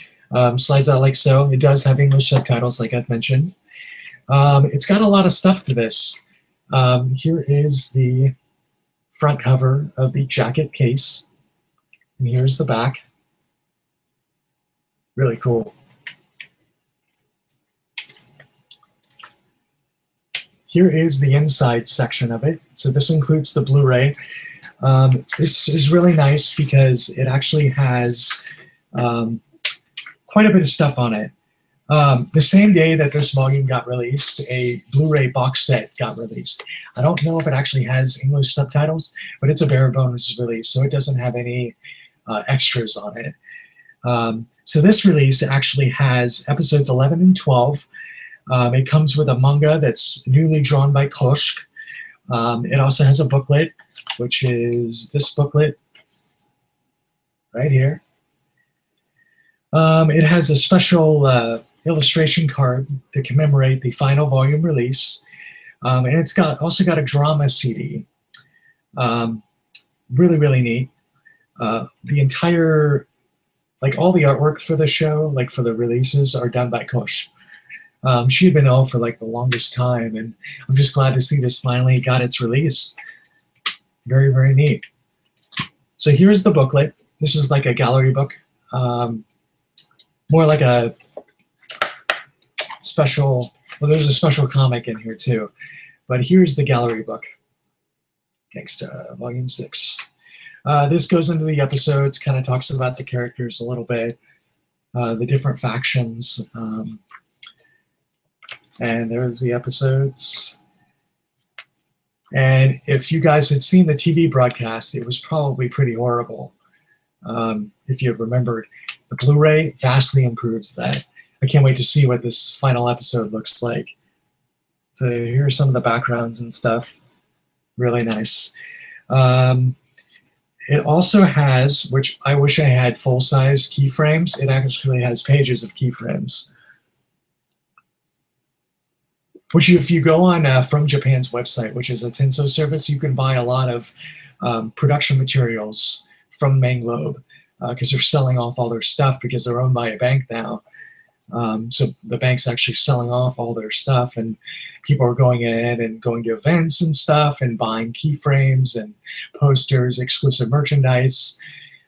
Slides out like so. It does have English subtitles, like I've mentioned. It's got a lot of stuff to this. Here is the front cover of the jacket case. And here's the back. Really cool. Here is the inside section of it. So this includes the Blu-ray. This is really nice because it actually has quite a bit of stuff on it. The same day that this volume got released, a Blu-ray box set got released. I don't know if it actually has English subtitles, but it's a bare bones release, so it doesn't have any extras on it. So this release actually has episodes 11 and 12. It comes with a manga that's newly drawn by Koshk. It also has a booklet, which is this booklet right here. It has a special illustration card to commemorate the final volume release. And it's also got a drama CD. Really, really neat. The entire, like all the artwork for the show, like for the releases, are done by Kosh. She had been ill for like the longest time, and I'm just glad to see this finally got its release. Very, very neat. So here's the booklet. This is like a gallery book. More like a special, well, there's a special comic in here too. But here's the gallery book. Gangsta, Volume 6. This goes into the episodes, kind of talks about the characters a little bit, the different factions. And there's the episodes. And if you guys had seen the TV broadcast, it was probably pretty horrible. If you remembered, the Blu-ray vastly improves that. I can't wait to see what this final episode looks like. So here are some of the backgrounds and stuff. Really nice. It also has, which I wish I had full-size keyframes, it actually has pages of keyframes. Which if you go on From Japan's website, which is a Tenso service, you can buy a lot of production materials from Manglobe because they're selling off all their stuff because they're owned by a bank now. So the bank's actually selling off all their stuff, and people are going in and going to events and stuff and buying keyframes and posters, exclusive merchandise,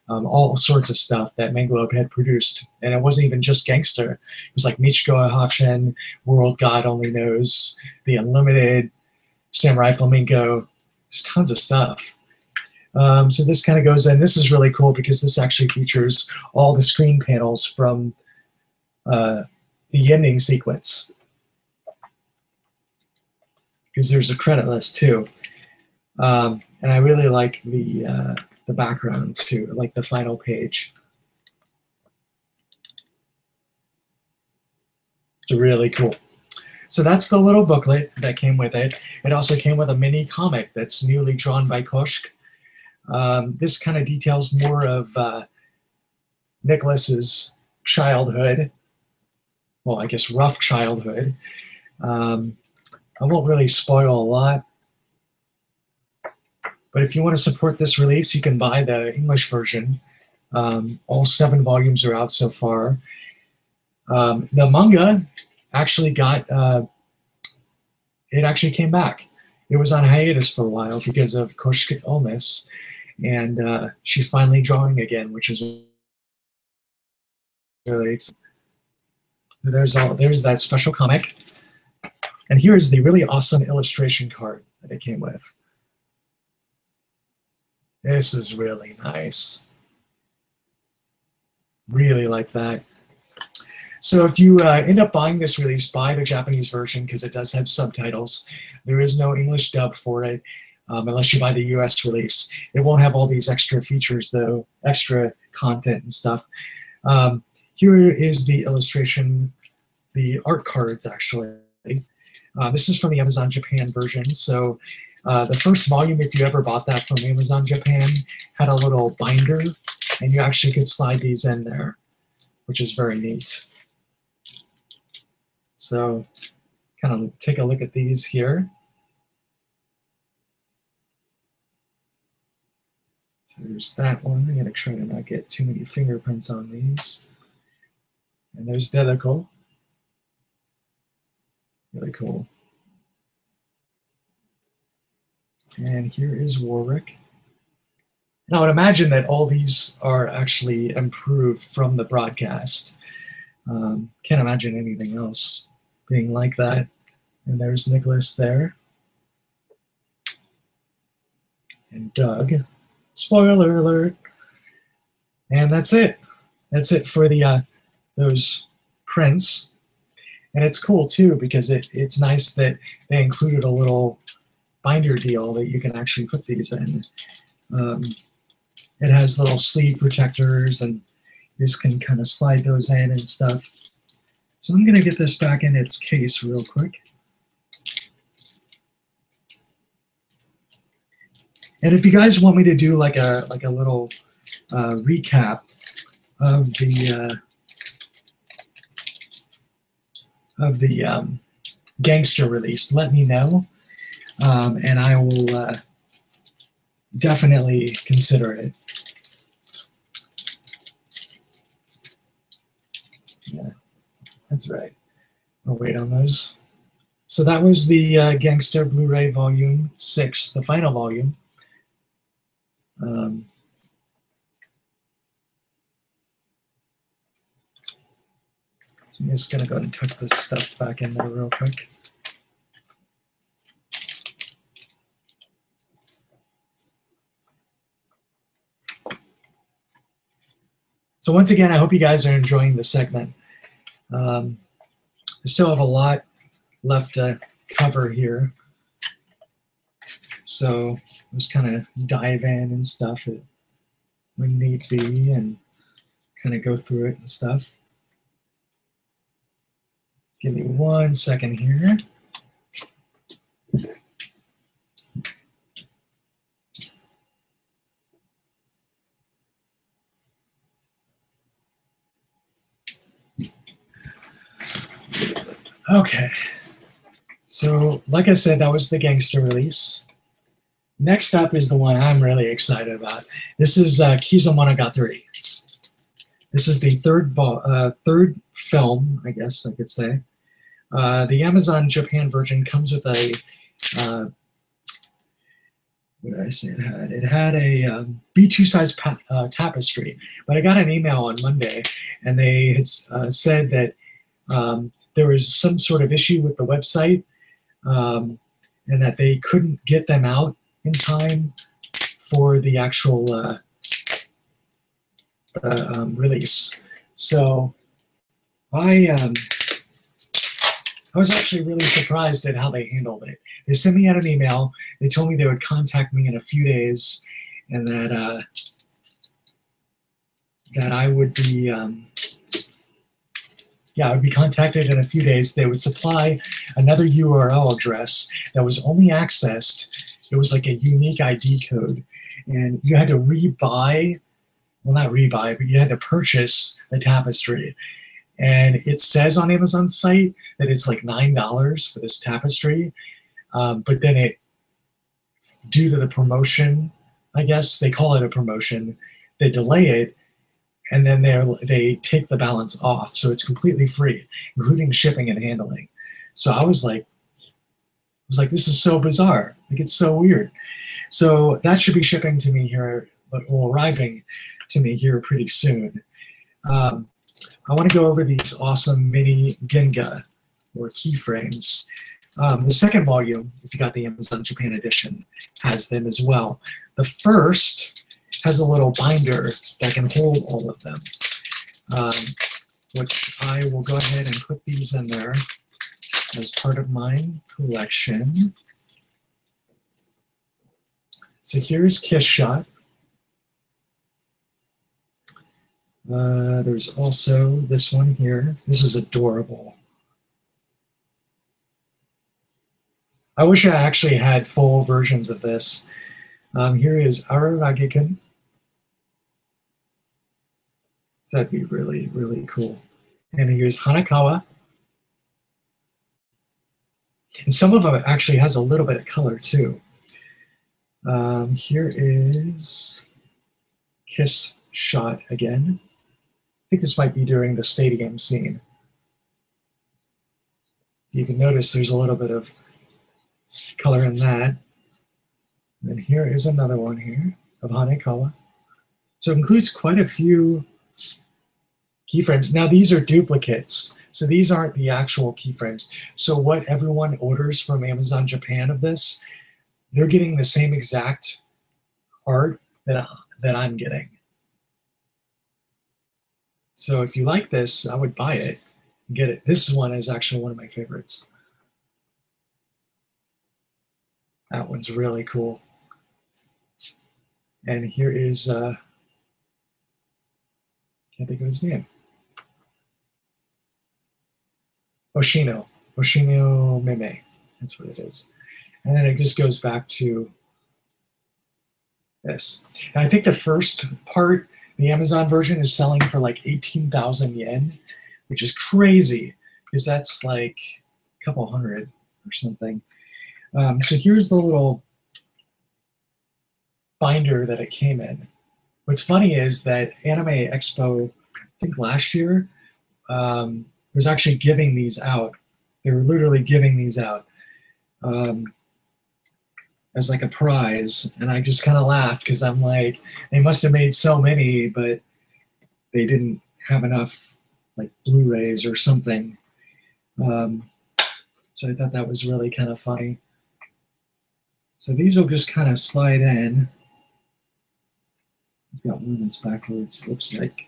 all sorts of stuff that Manglobe had produced. And it wasn't even just gangster. It was like Michiko Hachen, World God Only Knows, The Unlimited, Samurai Flamenco, just tons of stuff. So this kind of goes in. This is really cool because this actually features all the screen panels from the ending sequence. Because there's a credit list too. And I really like the background too, like the final page. It's really cool. So that's the little booklet that came with it. It also came with a mini comic that's newly drawn by Koshk. This kind of details more of Nicholas's childhood. Well, I guess rough childhood. I won't really spoil a lot. But if you want to support this release, you can buy the English version. All 7 volumes are out so far. The manga actually got, it actually came back. It was on hiatus for a while because of Kosh's illness. And she's finally drawing again, which is really exciting. There's that special comic. And here's the really awesome illustration card that it came with. This is really nice. Really like that. So if you end up buying this release, buy the Japanese version because it does have subtitles. There is no English dub for it unless you buy the US release. It won't have all these extra features though, extra content and stuff. Here is the illustration, the art cards actually. This is from the Amazon Japan version. So the first volume, if you ever bought that from Amazon Japan, had a little binder, and you actually could slide these in there, which is very neat. So kind of take a look at these here. So there's that one. I'm going to try to not get too many fingerprints on these. And there's Dedical. Really cool. And here is Warwick. And I would imagine that all these are actually improved from the broadcast. Can't imagine anything else being like that. And there's Nicholas there. And Doug. Spoiler alert. And that's it. That's it for the those prints. And it's cool too because it's nice that they included a little binder deal that you can actually put these in. It has little sleeve protectors and you just can kind of slide those in and stuff. So I'm going to get this back in its case real quick. And if you guys want me to do like a little recap of the Gangster release, let me know, and I will definitely consider it. Yeah, that's right. I'll wait on those. So that was the Gangster Blu-ray Volume 6, the final volume. So I'm just going to go ahead and tuck this stuff back in there real quick. So once again, I hope you guys are enjoying the segment. I still have a lot left to cover here. So just kind of dive in and stuff when need be and kind of go through it and stuff. Give me 1 second here. Okay, so like I said, that was the Gangster release. Next up is the one I'm really excited about. This is Kizomonogatari. This is the third film, I guess I could say. The Amazon Japan version comes with a, what did I say it had? It had a B2 size tapestry, but I got an email on Monday and they had said that there was some sort of issue with the website and that they couldn't get them out in time for the actual release. So I was actually really surprised at how they handled it. They sent me out an email. They told me they would contact me in a few days and that that I would be I would be contacted in a few days. They would supply another URL address that was only accessed. It was like a unique ID code. And you had to rebuy, well, not rebuy, but you had to purchase the tapestry. And it says on Amazon's site that it's like $9 for this tapestry. But then it, due to the promotion, I guess they call it a promotion, they delay it. And then they take the balance off. So it's completely free, including shipping and handling. So I was like, this is so bizarre. Like, it's so weird. So that should be shipping to me here, or arriving to me here pretty soon. I want to go over these awesome mini Genga, or keyframes. The second volume, if you got the Amazon Japan edition, has them as well. The first has a little binder that can hold all of them, which I will go ahead and put these in there as part of my collection. So here's Kiss Shot. There's also this one here. This is adorable. I wish I actually had full versions of this. Here is Araragekun. That'd be really, really cool. And here's Hanakawa. And some of them actually has a little bit of color too. Here is Kiss Shot again. I think this might be during the stadium scene. You can notice there's a little bit of color in that. And here is another one here of Hanekawa. So it includes quite a few keyframes. Now these are duplicates, so these aren't the actual keyframes. So what everyone orders from Amazon Japan of this, they're getting the same exact art that I'm getting. So if you like this, I would buy it and get it. This one is actually one of my favorites. That one's really cool. And here is, can't think of his name. Oshino Meme. That's what it is. And then it just goes back to this. And I think the first part, the Amazon version, is selling for like 18,000 yen, which is crazy because that's like a couple hundred or something. So here's the little binder that it came in. What's funny is that Anime Expo, I think last year, was actually giving these out. They were literally giving these out as like a prize, and I just kind of laughed because I'm like, they must have made so many, but they didn't have enough like Blu-rays or something. So I thought that was really kind of funny. So these will just kind of slide in. I've got one that's backwards, looks like.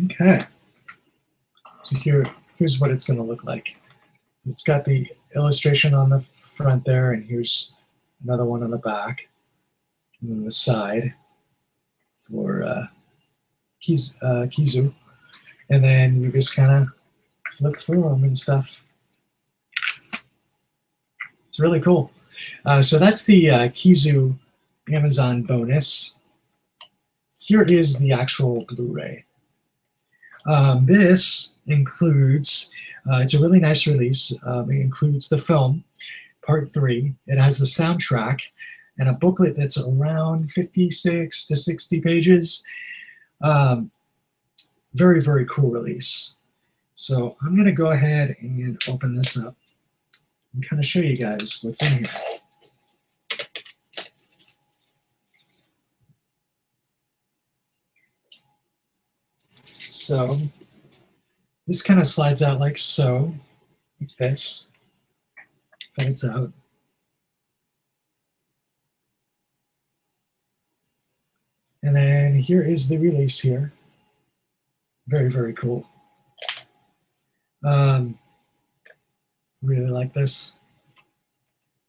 Okay. So here's what it's going to look like. It's got the illustration on the front there, and here's another one on the back, and then the side for Kizu. And then you just kind of flip through them and stuff. It's really cool. So that's the Kizu Amazon bonus. Here is the actual Blu-ray. This includes, it's a really nice release. It includes the film, part 3. It has the soundtrack and a booklet that's around 56 to 60 pages. Very, very cool release. So I'm going to go ahead and open this up and kind of show you guys what's in here. So this kind of slides out like so, like this, folds out. And then here is the release here. Very, very cool. Really like this.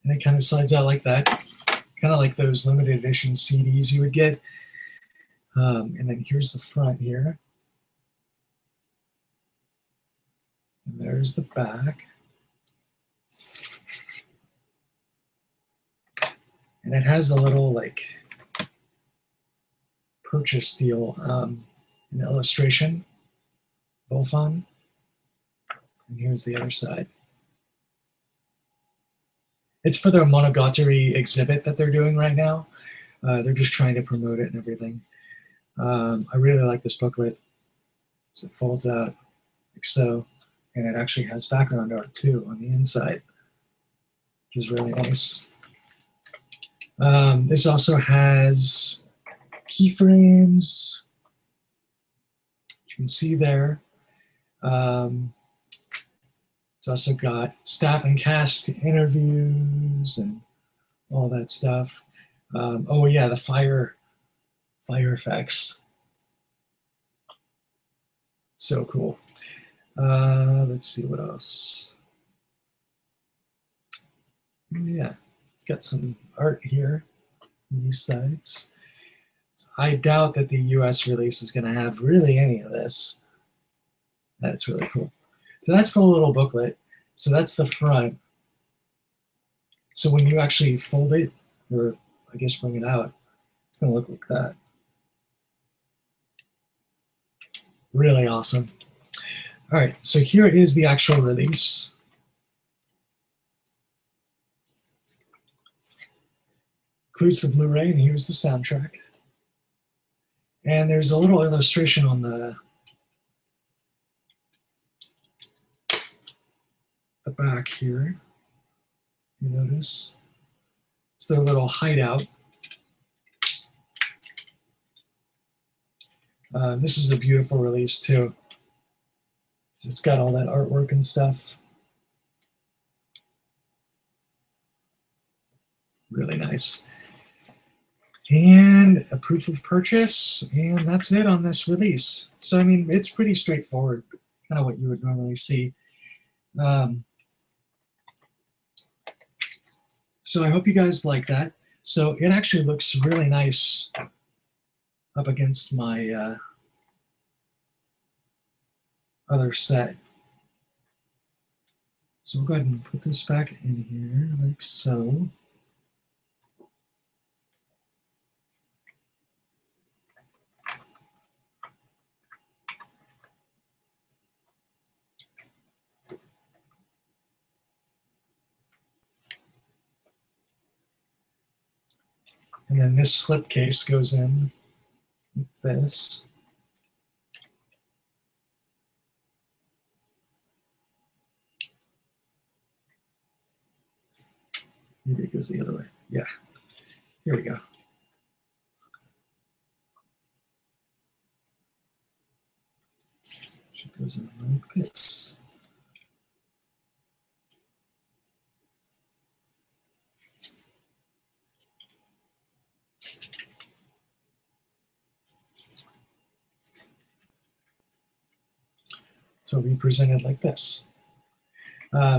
And it kind of slides out like that, kind of like those limited edition CDs you would get. And then here's the front here. And there's the back. And it has a little like purchase deal, an illustration, Volfon. And here's the other side. It's for their Monogatari exhibit that they're doing right now. They're just trying to promote it and everything. I really like this booklet. So it folds out like so. And it actually has background art too on the inside, which is really nice. This also has keyframes. You can see there. It's also got staff and cast interviews and all that stuff. Oh yeah, the fire effects. So cool. Let's see what else. Yeah, got some art here on these sides. So I doubt that the US release is going to have really any of this. That's really cool. So that's the little booklet. So that's the front. So when you actually fold it, or I guess bring it out, it's going to look like that. Really awesome. All right, so here is the actual release. Includes the Blu-ray, and here's the soundtrack. And there's a little illustration on the the back here, you notice it's their little hideout. This is a beautiful release too. It's got all that artwork and stuff. Really nice. And a proof of purchase, and that's it on this release. So, I mean, it's pretty straightforward, kind of what you would normally see. So I hope you guys like that. So it actually looks really nice up against my other set. So we'll go ahead and put this back in here like so. And then this slipcase goes in with this. Maybe it goes the other way. Yeah, here we go. It goes in like this. So we present it like this.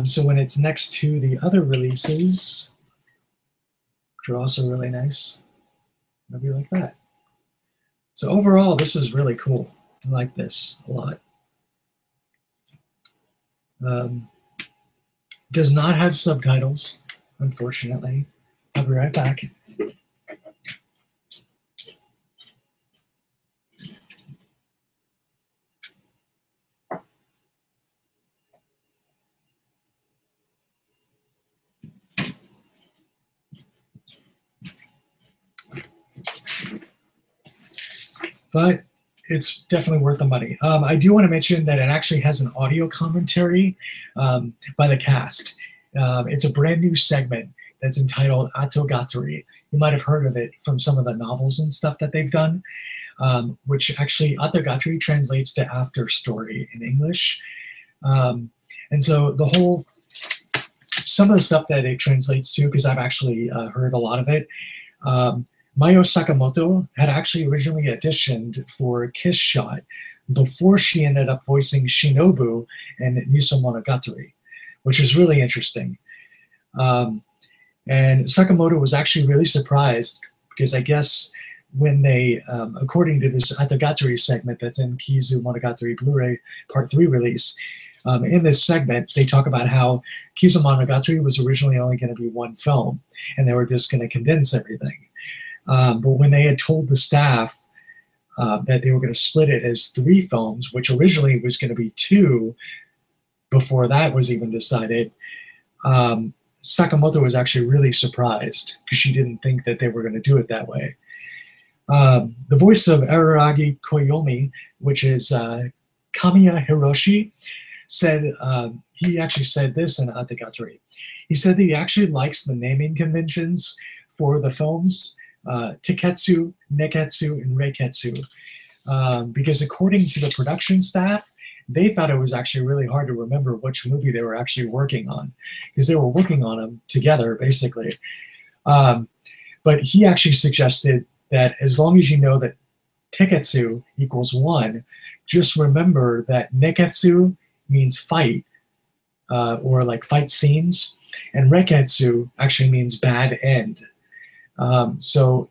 So when it's next to the other releases, which are also really nice, it'll be like that. So overall, this is really cool. I like this a lot. Does not have subtitles, unfortunately. I'll be right back. But it's definitely worth the money. I do want to mention that it actually has an audio commentary by the cast. It's a brand new segment that's entitled Atogatari. You might have heard of it from some of the novels and stuff that they've done, which actually Atogatari translates to after story in English. And so the whole, some of the stuff that it translates to, because I've actually heard a lot of it, Mayo Sakamoto had actually originally auditioned for Kiss Shot before she ended up voicing Shinobu in Niso Monogatari, which is really interesting. And Sakamoto was actually really surprised because I guess when they, according to this Atogatari segment that's in Kizu Monogatari Blu-ray Part 3 release, in this segment, they talk about how Kizu Monogatari was originally only going to be one film, and they were just going to condense everything. But when they had told the staff that they were going to split it as 3 films, which originally was going to be 2 before that was even decided, Sakamoto was actually really surprised because she didn't think that they were going to do it that way. The voice of Araragi Koyomi, which is Kamiya Hiroshi, said, he actually said this in Atogatari. He said that he actually likes the naming conventions for the films, Teketsu, Neketsu, and Reiketsu, because according to the production staff, they thought it was actually really hard to remember which movie they were actually working on, because they were working on them together, basically. But he actually suggested that as long as you know that Teketsu equals 1, just remember that Neketsu means fight, or like fight scenes, and Reiketsu actually means bad end. So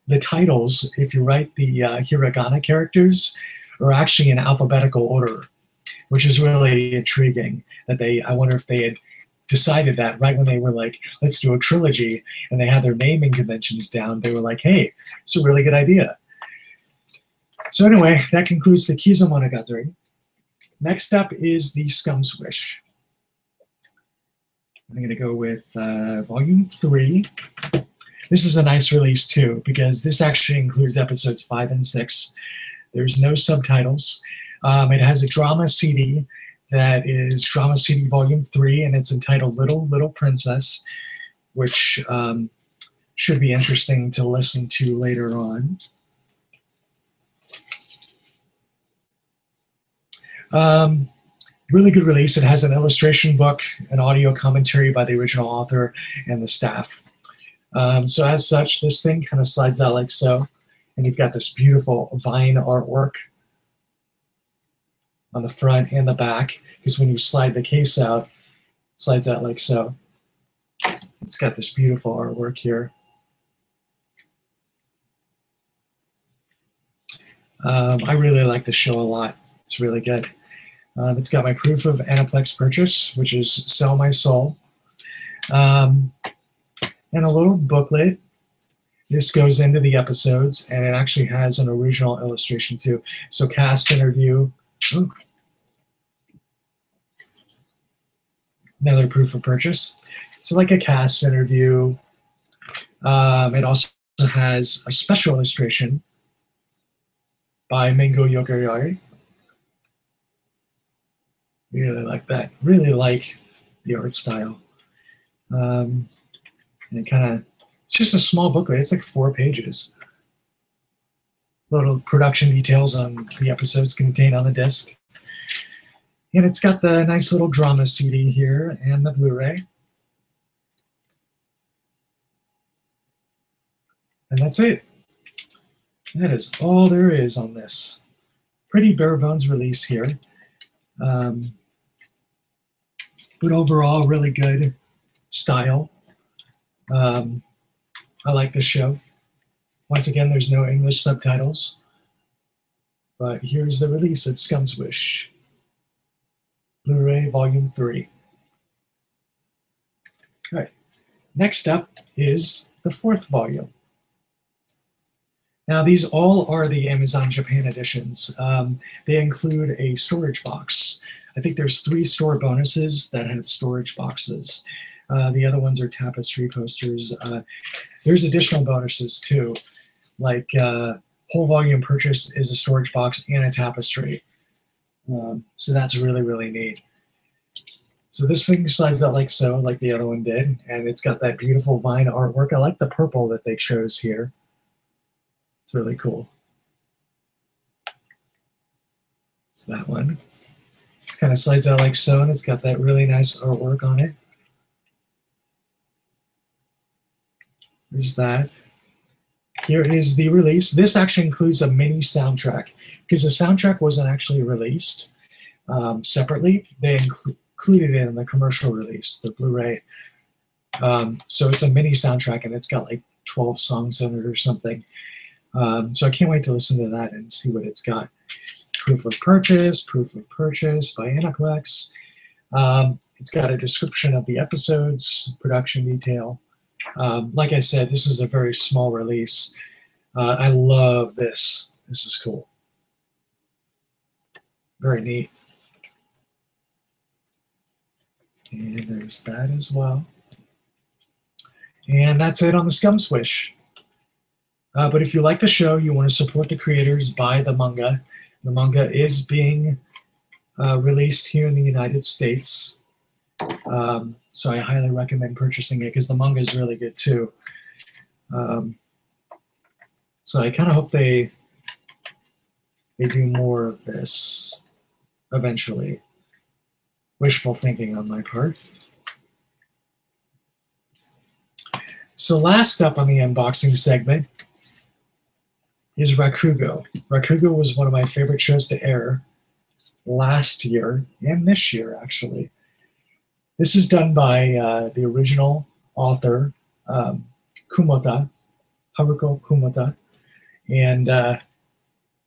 the titles, if you write the hiragana characters, are actually in alphabetical order, which is really intriguing. That I wonder if they had decided that right when they were like, let's do a trilogy, and they had their naming conventions down, they were like, hey, it's a really good idea. So anyway, that concludes the Kizu Monogatari. Next up is the Scum's Wish. I'm going to go with Volume 3. This is a nice release too, because this actually includes episodes 5 and 6. There's no subtitles. It has a drama CD that is Drama CD Volume 3, and it's entitled Little Little Princess, which should be interesting to listen to later on. Really good release. It has an illustration book, an audio commentary by the original author and the staff. So as such, this thing kind of slides out like so, and you've got this beautiful vine artwork on the front and the back, because when you slide the case out, it slides out like so. It's got this beautiful artwork here. I really like this show a lot. It's really good. It's got my proof of Aniplex purchase, which is Sell My Soul. And a little booklet. This goes into the episodes, and it actually has an original illustration too. So cast interview. Ooh. Another proof of purchase. So like a cast interview. It also has a special illustration by Mingo Yokoyari. Really like that. Really like the art style. And it kind of, it's just a small booklet. It's like 4 pages. Little production details on the episodes contained on the disc. And it's got the nice little drama CD here and the Blu-ray. And that's it. That is all there is on this. Pretty bare bones release here. But overall, really good style. I like this show. Once again, there's no English subtitles. But here's the release of Scum's Wish. Blu-ray Volume 3. All right. Next up is the 4th volume. Now, these all are the Amazon Japan editions. They include a storage box. I think there's 3 store bonuses that have storage boxes. The other ones are tapestry posters. There's additional bonuses too, like whole volume purchase is a storage box and a tapestry. So that's really, really neat. So this thing slides out like so, like the other one did, and it's got that beautiful vine artwork. I like the purple that they chose here. It's really cool. It's that one. Just kind of slides out like so, and it's got that really nice artwork on it. There's that. Here is the release. This actually includes a mini soundtrack, because the soundtrack wasn't actually released separately. They included it in the commercial release, the Blu-ray. So it's a mini soundtrack, and it's got like 12 songs in it or something. So I can't wait to listen to that and see what it's got. Proof of purchase by Aniplex. It's got a description of the episodes, production detail. Like I said, this is a very small release. I love this. This is cool. Very neat. And there's that as well. And that's it on the Scum's Wish. But if you like the show, you want to support the creators, buy the manga. The manga is being released here in the United States. So I highly recommend purchasing it because the manga is really good too. So I kind of hope they do more of this eventually. Wishful thinking on my part. So last up on the unboxing segment is Rakugo. Rakugo was one of my favorite shows to air last year and this year, actually. This is done by the original author, Kumota, Haruko Kumota, and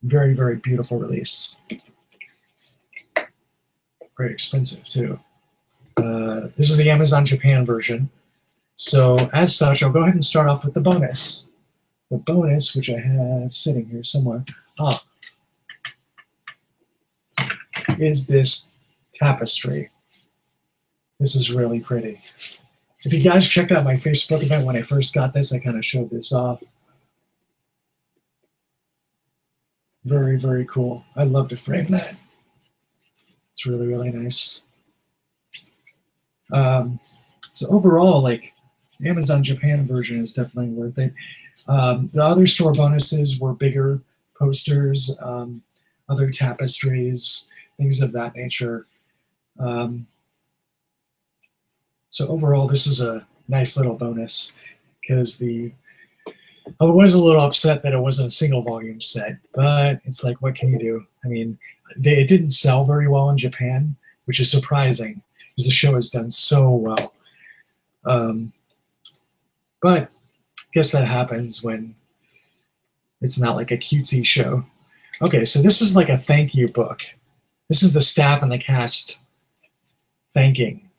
very, very beautiful release. Very expensive, too. This is the Amazon Japan version. So, as such, I'll go ahead and start off with the bonus. The bonus, which I have sitting here somewhere, is this tapestry. This is really pretty. If you guys checked out my Facebook event when I first got this, I kind of showed this off. Very, very cool. I'd love to frame that. It's really, really nice. So overall, like, the Amazon Japan version is definitely worth it. The other store bonuses were bigger posters, other tapestries, things of that nature. So overall, this is a nice little bonus, because I was a little upset that it wasn't a single volume set, but it's like, what can you do? I mean, it didn't sell very well in Japan, which is surprising because the show has done so well. But I guess that happens when it's not like a cutesy show. Okay, so this is like a thank you book. This is the staff and the cast thanking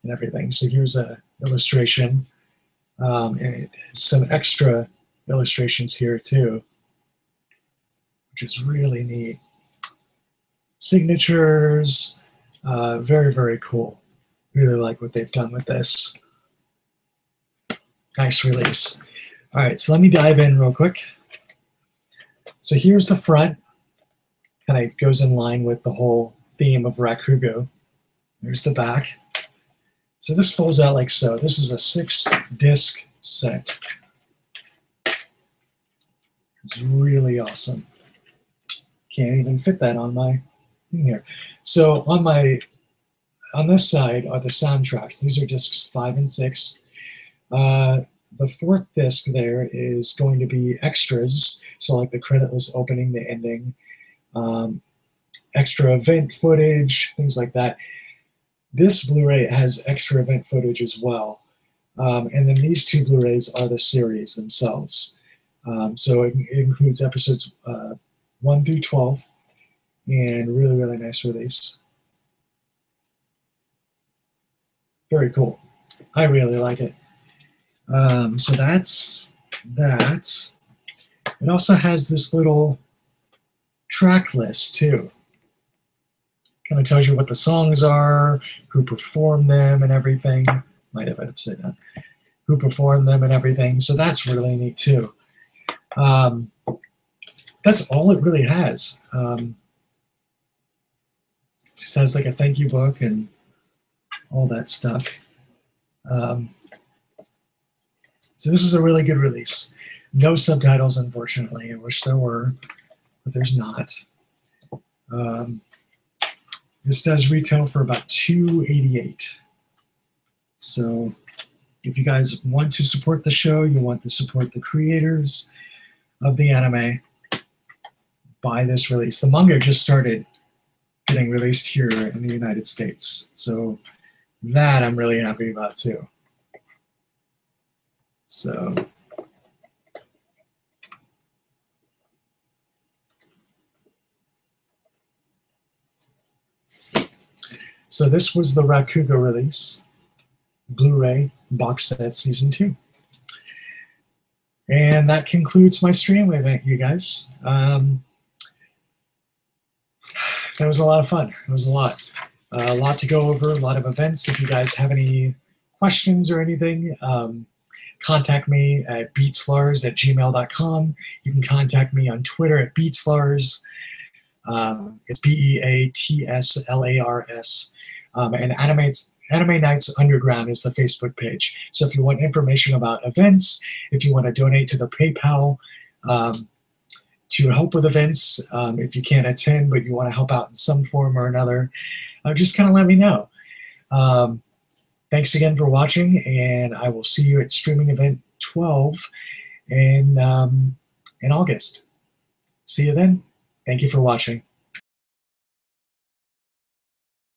and everything. So here's a illustration, and some extra illustrations here too, which is really neat. Signatures, very, very cool. Really like what they've done with this. Nice release. All right, so let me dive in real quick. So here's the front. Kind of goes in line with the whole theme of Rakugo. There's the back. So this folds out like so. This is a 6-disc set. It's really awesome. Can't even fit that on my thing here. So on this side are the soundtracks. These are discs 5 and 6. The 4th disc there is going to be extras, so like the creditless opening, the ending, extra event footage, things like that. This Blu-ray has extra event footage as well. And then these 2 Blu-rays are the series themselves. So it includes episodes 1 through 12, and really, really nice release. Very cool. I really like it. So that's that. It also has this little track list too. Kind of tells you what the songs are, who performed them and everything. Might have it upside down. Who performed them and everything. So that's really neat too. That's all it really has. Just has like a thank you book and all that stuff. So this is a really good release. No subtitles, unfortunately. I wish there were, but there's not. This does retail for about $2.88. So if you guys want to support the show, you want to support the creators of the anime, buy this release. The manga just started getting released here in the United States. So that I'm really happy about too. So this was the Rakugo release, Blu-ray box set season 2. And that concludes my stream event, you guys. That was a lot of fun. It was a lot to go over, a lot of events. If you guys have any questions or anything, contact me at beatslars@gmail.com. You can contact me on Twitter at beatslars. It's BEATSLARS. And Anime Nights Underground is the Facebook page. So if you want information about events, if you want to donate to the PayPal to help with events, if you can't attend but you want to help out in some form or another, just kind of let me know. Thanks again for watching, and I will see you at streaming event 12 in August. See you then. Thank you for watching.